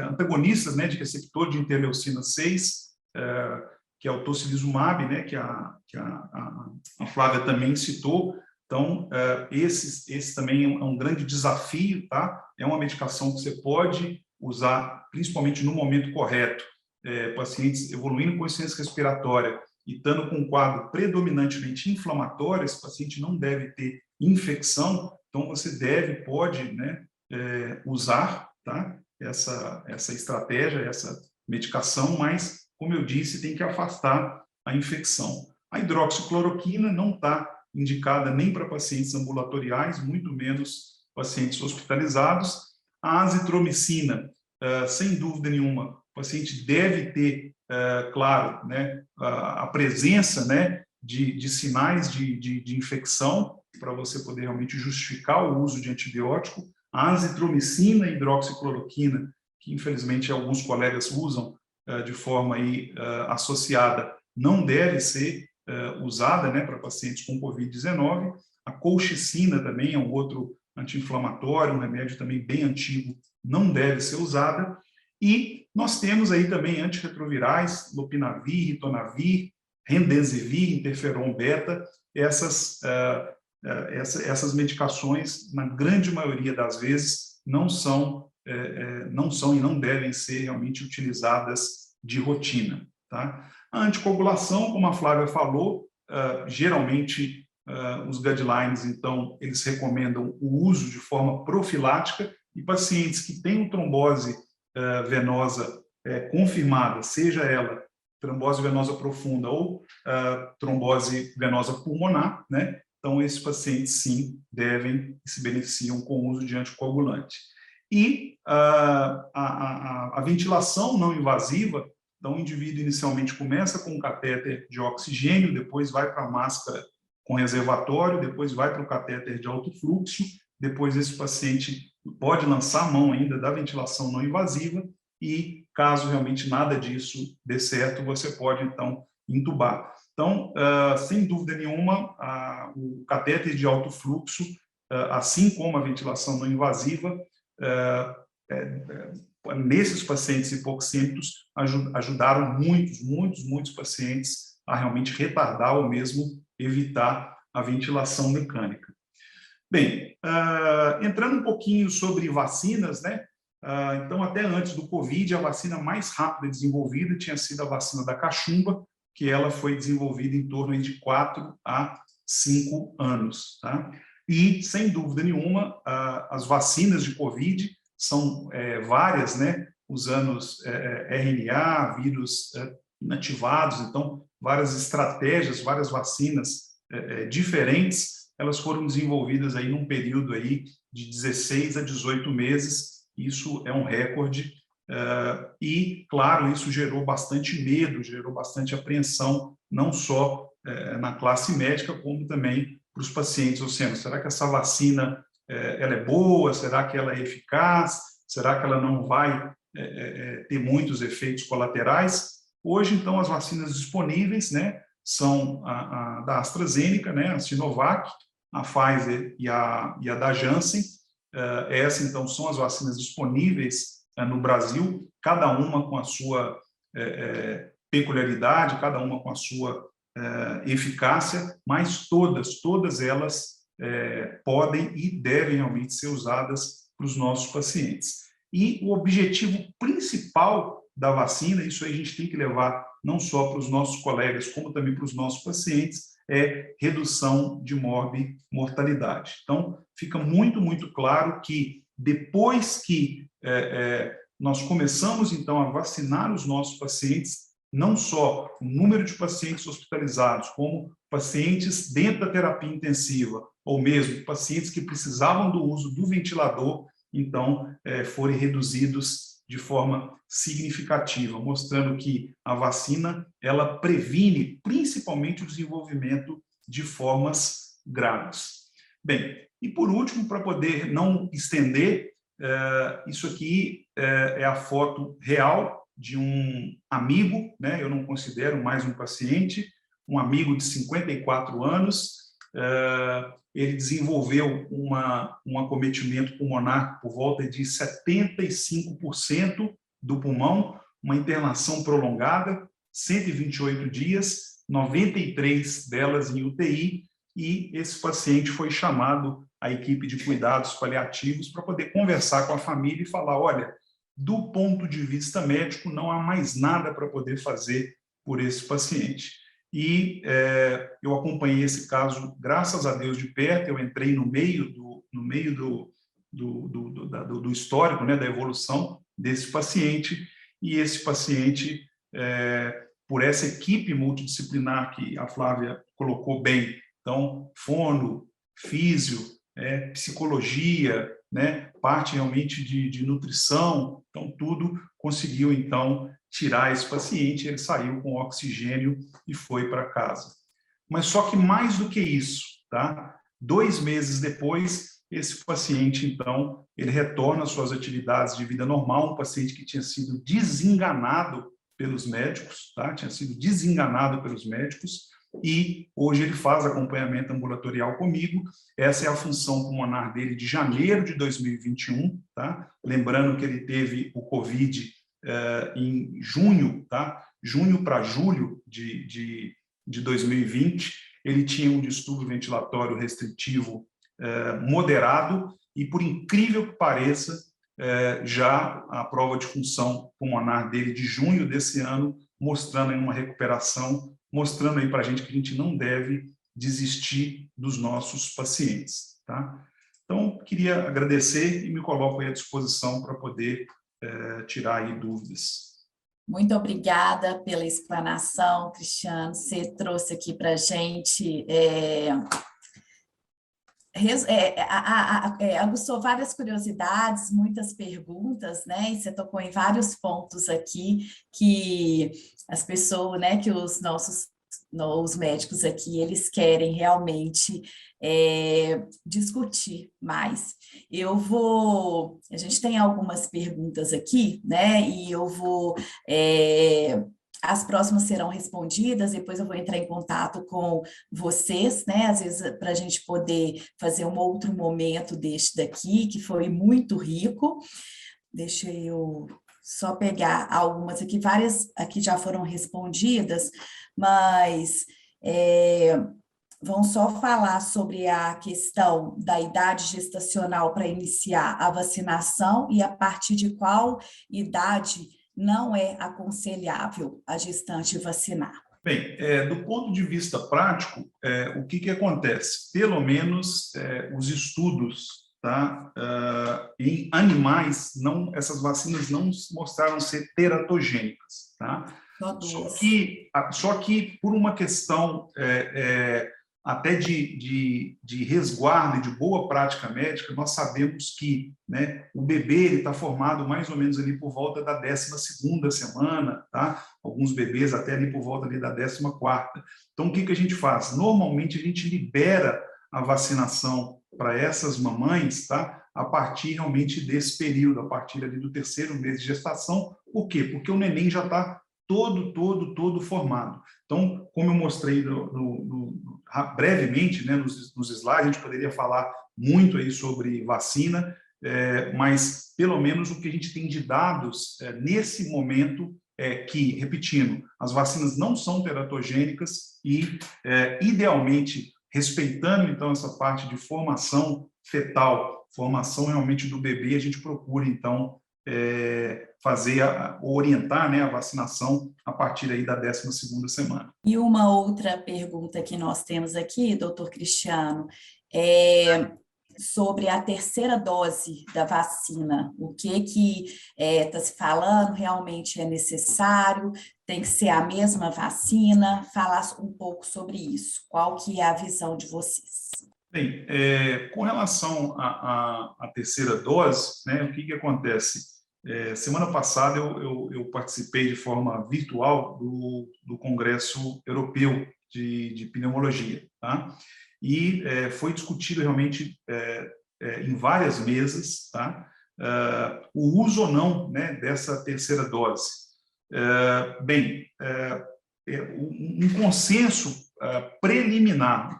Antagonistas, né, de receptor de interleucina 6, que é o tocilizumab, né, que a Flávia também citou. Então, esse também é um grande desafio, tá? É uma medicação que você pode usar, principalmente no momento correto. Pacientes evoluindo com insuficiência respiratória e estando com um quadro predominantemente inflamatório, esse paciente não deve ter infecção, então você pode, né, usar, tá, essa estratégia, essa medicação, mas, como eu disse, tem que afastar a infecção. A hidroxicloroquina não está indicada nem para pacientes ambulatoriais, muito menos pacientes hospitalizados. A azitromicina, sem dúvida nenhuma, o paciente deve ter, claro, né, a presença, né, de sinais de infecção para você poder realmente justificar o uso de antibiótico. A azitromicina e hidroxicloroquina, que infelizmente alguns colegas usam de forma aí, associada, não deve ser usada, né, para pacientes com Covid-19. A colchicina também é um outro anti-inflamatório, um remédio também bem antigo, não deve ser usada. E nós temos aí também antirretrovirais, lopinavir, ritonavir, remdesivir, interferon beta, essas medicações, na grande maioria das vezes, não são e não devem ser realmente utilizadas de rotina. Tá? A anticoagulação, como a Flávia falou, geralmente os guidelines, então, eles recomendam o uso de forma profilática e pacientes que têm trombose venosa confirmada, seja ela trombose venosa profunda ou trombose venosa pulmonar, né? Então, esses pacientes, sim, devem e se beneficiam com o uso de anticoagulante. E a ventilação não invasiva, então, o indivíduo inicialmente começa com um catéter de oxigênio, depois vai para a máscara com reservatório, depois vai para o catéter de alto fluxo, depois esse paciente pode lançar a mão ainda da ventilação não invasiva e, caso realmente nada disso dê certo, você pode, então, intubar. Então, sem dúvida nenhuma, o catéter de alto fluxo, assim como a ventilação não invasiva, nesses pacientes hipoxêmicos, ajudaram muitos pacientes a realmente retardar ou mesmo evitar a ventilação mecânica. Bem, entrando um pouquinho sobre vacinas, né? Então, até antes do Covid, a vacina mais rápida desenvolvida tinha sido a vacina da cachumba, que ela foi desenvolvida em torno de 4 a 5 anos. Tá? E, sem dúvida nenhuma, as vacinas de Covid são várias, né? Usando RNA, vírus inativados, então, várias estratégias, várias vacinas diferentes, elas foram desenvolvidas aí num período aí de 16 a 18 meses, isso é um recorde, e, claro, isso gerou bastante medo, gerou bastante apreensão, não só na classe médica, como também para os pacientes. Ou seja, será que essa vacina ela é boa? Será que ela é eficaz? Será que ela não vai ter muitos efeitos colaterais? Hoje, então, as vacinas disponíveis, né, são a da AstraZeneca, né, a Sinovac, a Pfizer e a da Janssen. Essas, então, são as vacinas disponíveis no Brasil, cada uma com a sua peculiaridade, cada uma com a sua eficácia, mas todas elas podem e devem realmente ser usadas para os nossos pacientes. E o objetivo principal da vacina, isso aí a gente tem que levar não só para os nossos colegas, como também para os nossos pacientes, é redução de mortalidade. Então, fica muito claro que depois que nós começamos, então, a vacinar os nossos pacientes, não só o número de pacientes hospitalizados, como pacientes dentro da terapia intensiva, ou mesmo pacientes que precisavam do uso do ventilador, então, forem reduzidos de forma significativa, mostrando que a vacina, ela previne principalmente o desenvolvimento de formas graves. Bem, e por último, para poder não estender, isso aqui é a foto real de um amigo, né? Eu não considero mais um paciente, um amigo de 54 anos, ele desenvolveu um acometimento pulmonar por volta de 75% do pulmão, uma internação prolongada, 128 dias, 93 delas em UTI, e esse paciente foi chamado à equipe de cuidados paliativos para poder conversar com a família e falar, olha, do ponto de vista médico, não há mais nada para poder fazer por esse paciente. E eu acompanhei esse caso, graças a Deus, de perto. Eu entrei no meio do histórico, né, da evolução desse paciente, e esse paciente, por essa equipe multidisciplinar que a Flávia colocou bem, então, fono, físio, psicologia, né, parte realmente de nutrição, então, tudo conseguiu, então, tirar esse paciente, ele saiu com oxigênio e foi para casa. Mas só que mais do que isso, tá? 2 meses depois, esse paciente, então, ele retorna às suas atividades de vida normal, um paciente que tinha sido desenganado pelos médicos, tá? Tinha sido desenganado pelos médicos, e hoje ele faz acompanhamento ambulatorial comigo. Essa é a função pulmonar dele de janeiro de 2021, tá? Lembrando que ele teve o COVID em junho, tá? Junho para julho de 2020, ele tinha um distúrbio ventilatório restritivo moderado e, por incrível que pareça, já a prova de função pulmonar dele de junho desse ano, mostrando aí uma recuperação, mostrando aí para a gente que a gente não deve desistir dos nossos pacientes, tá? Então, queria agradecer e me coloco aí à disposição para poder tirar aí dúvidas. Muito obrigada pela explanação, Cristiano. Você trouxe aqui para a gente, aguçou várias curiosidades, muitas perguntas, né? E você tocou em vários pontos aqui que as pessoas, né, que os médicos aqui, eles querem realmente discutir mais. A gente tem algumas perguntas aqui, né? E eu vou... as próximas serão respondidas, depois eu vou entrar em contato com vocês, né? Às vezes, para a gente poder fazer um outro momento deste daqui, que foi muito rico. Deixa eu só pegar algumas aqui, várias aqui já foram respondidas, mas vão só falar sobre a questão da idade gestacional para iniciar a vacinação e a partir de qual idade não é aconselhável a gestante vacinar. Bem, do ponto de vista prático, o que acontece? Pelo menos os estudos, tá, em animais, essas vacinas não mostraram ser teratogênicas. Tá? Só que por uma questão até de resguardo e de boa prática médica, nós sabemos que, né, o bebê está formado mais ou menos ali por volta da 12ª semana, tá? Alguns bebês até ali por volta ali da 14ª. Então, o que a gente faz? Normalmente, a gente libera a vacinação para essas mamães, tá? A partir realmente desse período, a partir ali do 3º mês de gestação. Por quê? Porque o neném já está todo formado. Então, como eu mostrei brevemente, né, nos slides, a gente poderia falar muito aí sobre vacina, mas pelo menos o que a gente tem de dados nesse momento é que, repetindo, as vacinas não são teratogênicas e, idealmente, respeitando então essa parte de formação fetal, formação realmente do bebê, a gente procura então orientar, né, a vacinação a partir aí da 12ª semana. E uma outra pergunta que nós temos aqui, doutor Cristiano, é sobre a terceira dose da vacina. O que está se falando realmente é necessário? Tem que ser a mesma vacina? Falar um pouco sobre isso. Qual que é a visão de vocês? Bem, com relação à terceira dose, né, o que acontece? Semana passada eu participei de forma virtual do Congresso Europeu de Pneumologia, tá? E foi discutido realmente em várias mesas, tá? O uso ou não, né, dessa terceira dose. Um consenso preliminar,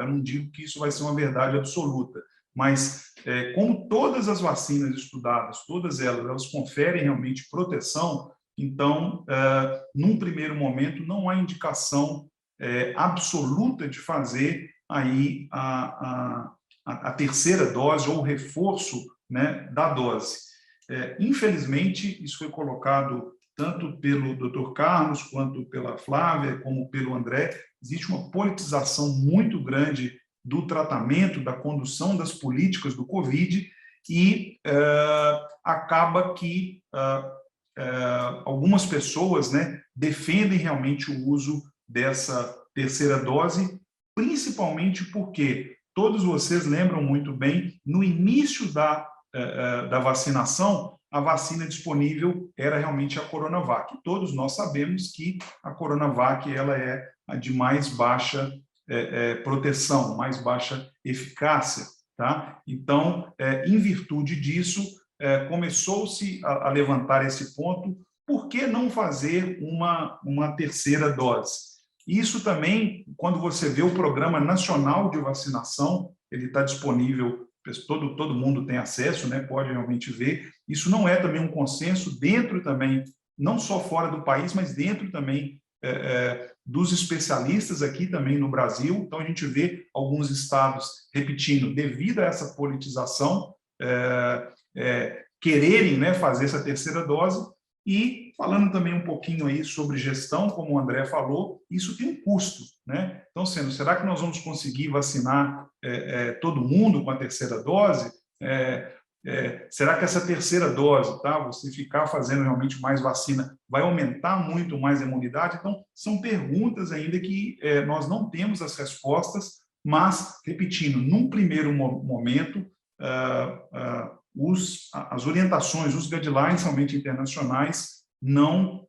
eu não digo que isso vai ser uma verdade absoluta, mas como todas as vacinas estudadas, todas elas conferem realmente proteção, então, num primeiro momento, não há indicação absoluta de fazer aí a terceira dose ou o reforço, né, da dose. Infelizmente, isso foi colocado tanto pelo Dr. Carlos, quanto pela Flávia, como pelo André. Existe uma politização muito grande do tratamento, da condução das políticas do Covid, e acaba que algumas pessoas, né, defendem realmente o uso dessa terceira dose, principalmente porque todos vocês lembram muito bem, no início da vacinação, a vacina disponível era realmente a Coronavac. Todos nós sabemos que a Coronavac ela é a de mais baixa proteção, mais baixa eficácia, tá? Então, em virtude disso, começou-se a levantar esse ponto: por que não fazer uma terceira dose? Isso também, quando você vê o Programa Nacional de Vacinação, ele está disponível, todo mundo tem acesso, né, pode realmente ver. Isso não é também um consenso dentro também, não só fora do país, mas dentro também dos especialistas aqui também no Brasil. Então, a gente vê alguns estados repetindo, devido a essa politização, quererem, né, fazer essa terceira dose. E falando também um pouquinho aí sobre gestão, como o André falou, isso tem um custo, né? Então, será que nós vamos conseguir vacinar todo mundo com a terceira dose? Será que essa terceira dose, tá? Você ficar fazendo realmente mais vacina, vai aumentar muito mais a imunidade? Então, são perguntas ainda que nós não temos as respostas, mas, repetindo, num primeiro momento, as orientações, os guidelines realmente internacionais não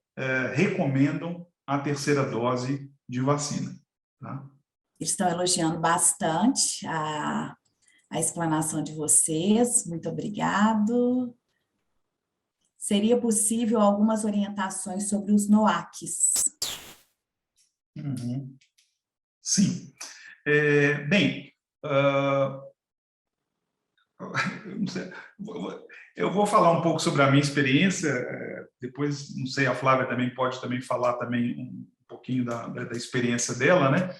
recomendam a terceira dose de vacina. Tá? Estão elogiando bastante a explanação de vocês. Muito obrigado. Seria possível algumas orientações sobre os NOACs? Uhum. Sim. Bem, eu vou falar um pouco sobre a minha experiência, depois, não sei, a Flávia também pode também falar também um pouquinho da experiência dela, né?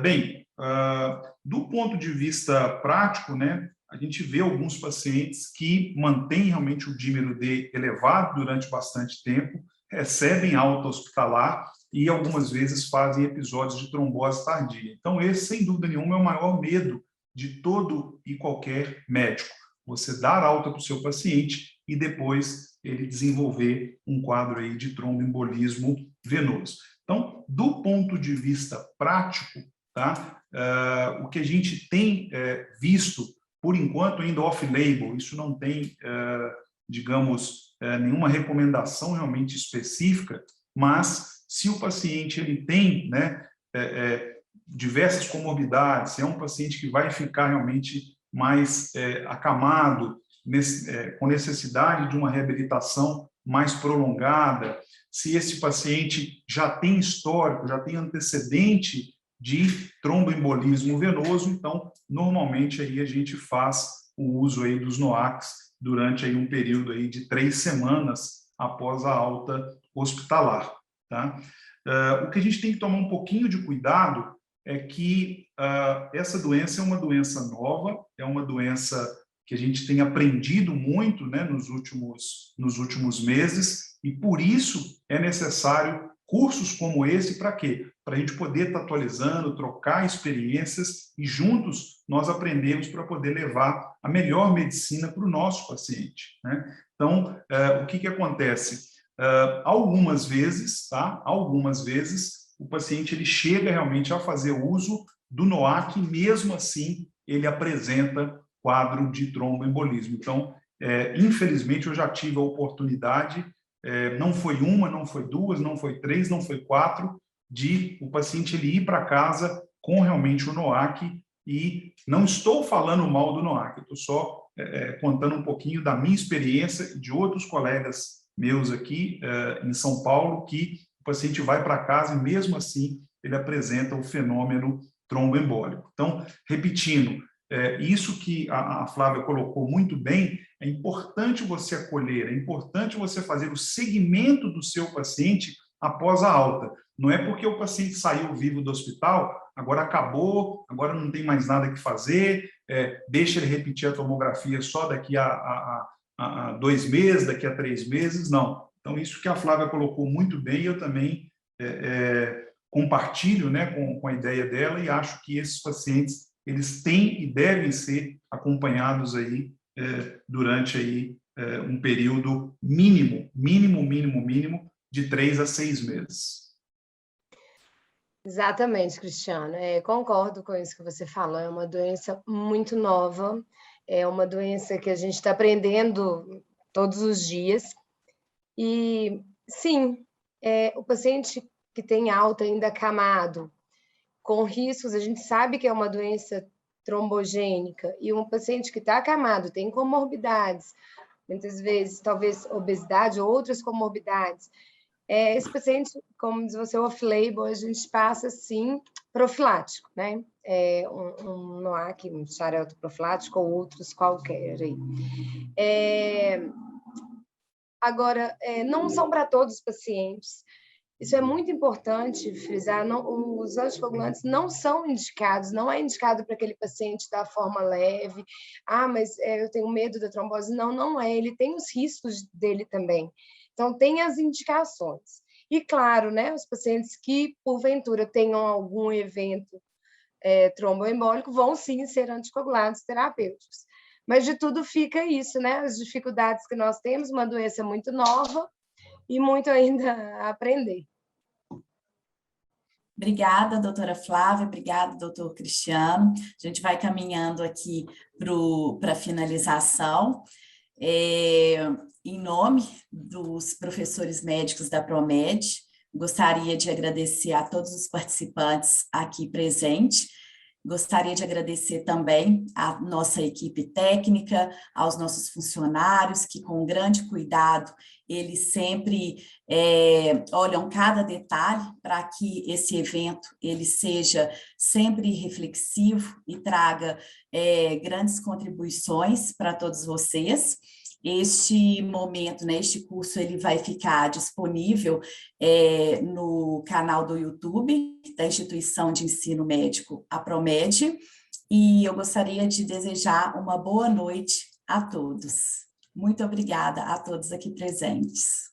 Bem, do ponto de vista prático, né, a gente vê alguns pacientes que mantêm realmente o dímero D elevado durante bastante tempo, recebem alta hospitalar e algumas vezes fazem episódios de trombose tardia. Então, esse, sem dúvida nenhuma, é o maior medo de todo e qualquer médico. Você dar alta para o seu paciente e depois ele desenvolver um quadro aí de tromboembolismo venoso. Então, do ponto de vista prático, tá? O que a gente tem visto, por enquanto, ainda off-label, isso não tem, digamos, nenhuma recomendação realmente específica, mas se o paciente ele tem, né, diversas comorbidades, é um paciente que vai ficar realmente mais acamado, com necessidade de uma reabilitação mais prolongada, se esse paciente já tem histórico, já tem antecedente de tromboembolismo venoso, então, normalmente, aí a gente faz o uso aí dos NOACs durante aí um período aí de 3 semanas após a alta hospitalar. Tá? O que a gente tem que tomar um pouquinho de cuidado é que essa doença é uma doença nova, é uma doença que a gente tem aprendido muito, né, nos últimos meses, e por isso é necessário cursos como esse. Para quê? Para a gente poder estar atualizando, trocar experiências e juntos nós aprendemos para poder levar a melhor medicina para o nosso paciente, né? Então, o que acontece? Algumas vezes, tá? Algumas vezes, o paciente ele chega realmente a fazer uso do NOAC, e mesmo assim ele apresenta quadro de tromboembolismo. Então, infelizmente, eu já tive a oportunidade, não foi uma, não foi duas, não foi três, não foi quatro, de o paciente ele ir para casa com realmente o NOAC, e não estou falando mal do NOAC, eu estou só contando um pouquinho da minha experiência e de outros colegas meus aqui em São Paulo, que o paciente vai para casa e mesmo assim ele apresenta o fenômeno tromboembólico. Então, repetindo, isso que a Flávia colocou muito bem, é importante você acolher, é importante você fazer o seguimento do seu paciente após a alta. Não é porque o paciente saiu vivo do hospital, agora acabou, agora não tem mais nada que fazer, deixa ele repetir a tomografia só daqui a 2 meses, daqui a 3 meses, não. Então, isso que a Flávia colocou muito bem, eu também compartilho, né, com a ideia dela, e acho que esses pacientes eles têm e devem ser acompanhados aí durante aí um período mínimo de 3 a 6 meses. Exatamente, Cristiano. Concordo com isso que você falou. É uma doença muito nova, é uma doença que a gente está aprendendo todos os dias. E, sim, o paciente que tem alta ainda acamado, com riscos, a gente sabe que é uma doença trombogênica, e um paciente que está acamado, tem comorbidades, muitas vezes, talvez obesidade ou outras comorbidades, Esse paciente, como diz você, off-label, a gente passa, sim, profilático, né? Um NOAC, um xarelto profilático ou outros qualquer aí. Agora, não são para todos os pacientes. Isso é muito importante frisar, os anticoagulantes não são indicados, não é indicado para aquele paciente da forma leve, mas eu tenho medo da trombose. Não, não é, ele tem os riscos dele também. Então, tem as indicações. E, claro, né, os pacientes que, porventura, tenham algum evento tromboembólico vão, sim, ser anticoagulados terapêuticos. Mas de tudo fica isso, né? As dificuldades que nós temos, uma doença muito nova e muito ainda a aprender. Obrigada, doutora Flávia, obrigada, doutor Cristiano. A gente vai caminhando aqui para a finalização. Em nome dos professores médicos da Promed, gostaria de agradecer a todos os participantes aqui presentes. Gostaria de agradecer também à nossa equipe técnica, aos nossos funcionários, que com grande cuidado, eles sempre olham cada detalhe para que esse evento ele seja sempre reflexivo e traga grandes contribuições para todos vocês. Este momento, né, este curso, ele vai ficar disponível no canal do YouTube da Instituição de Ensino Médico, a Promed, e eu gostaria de desejar uma boa noite a todos. Muito obrigada a todos aqui presentes.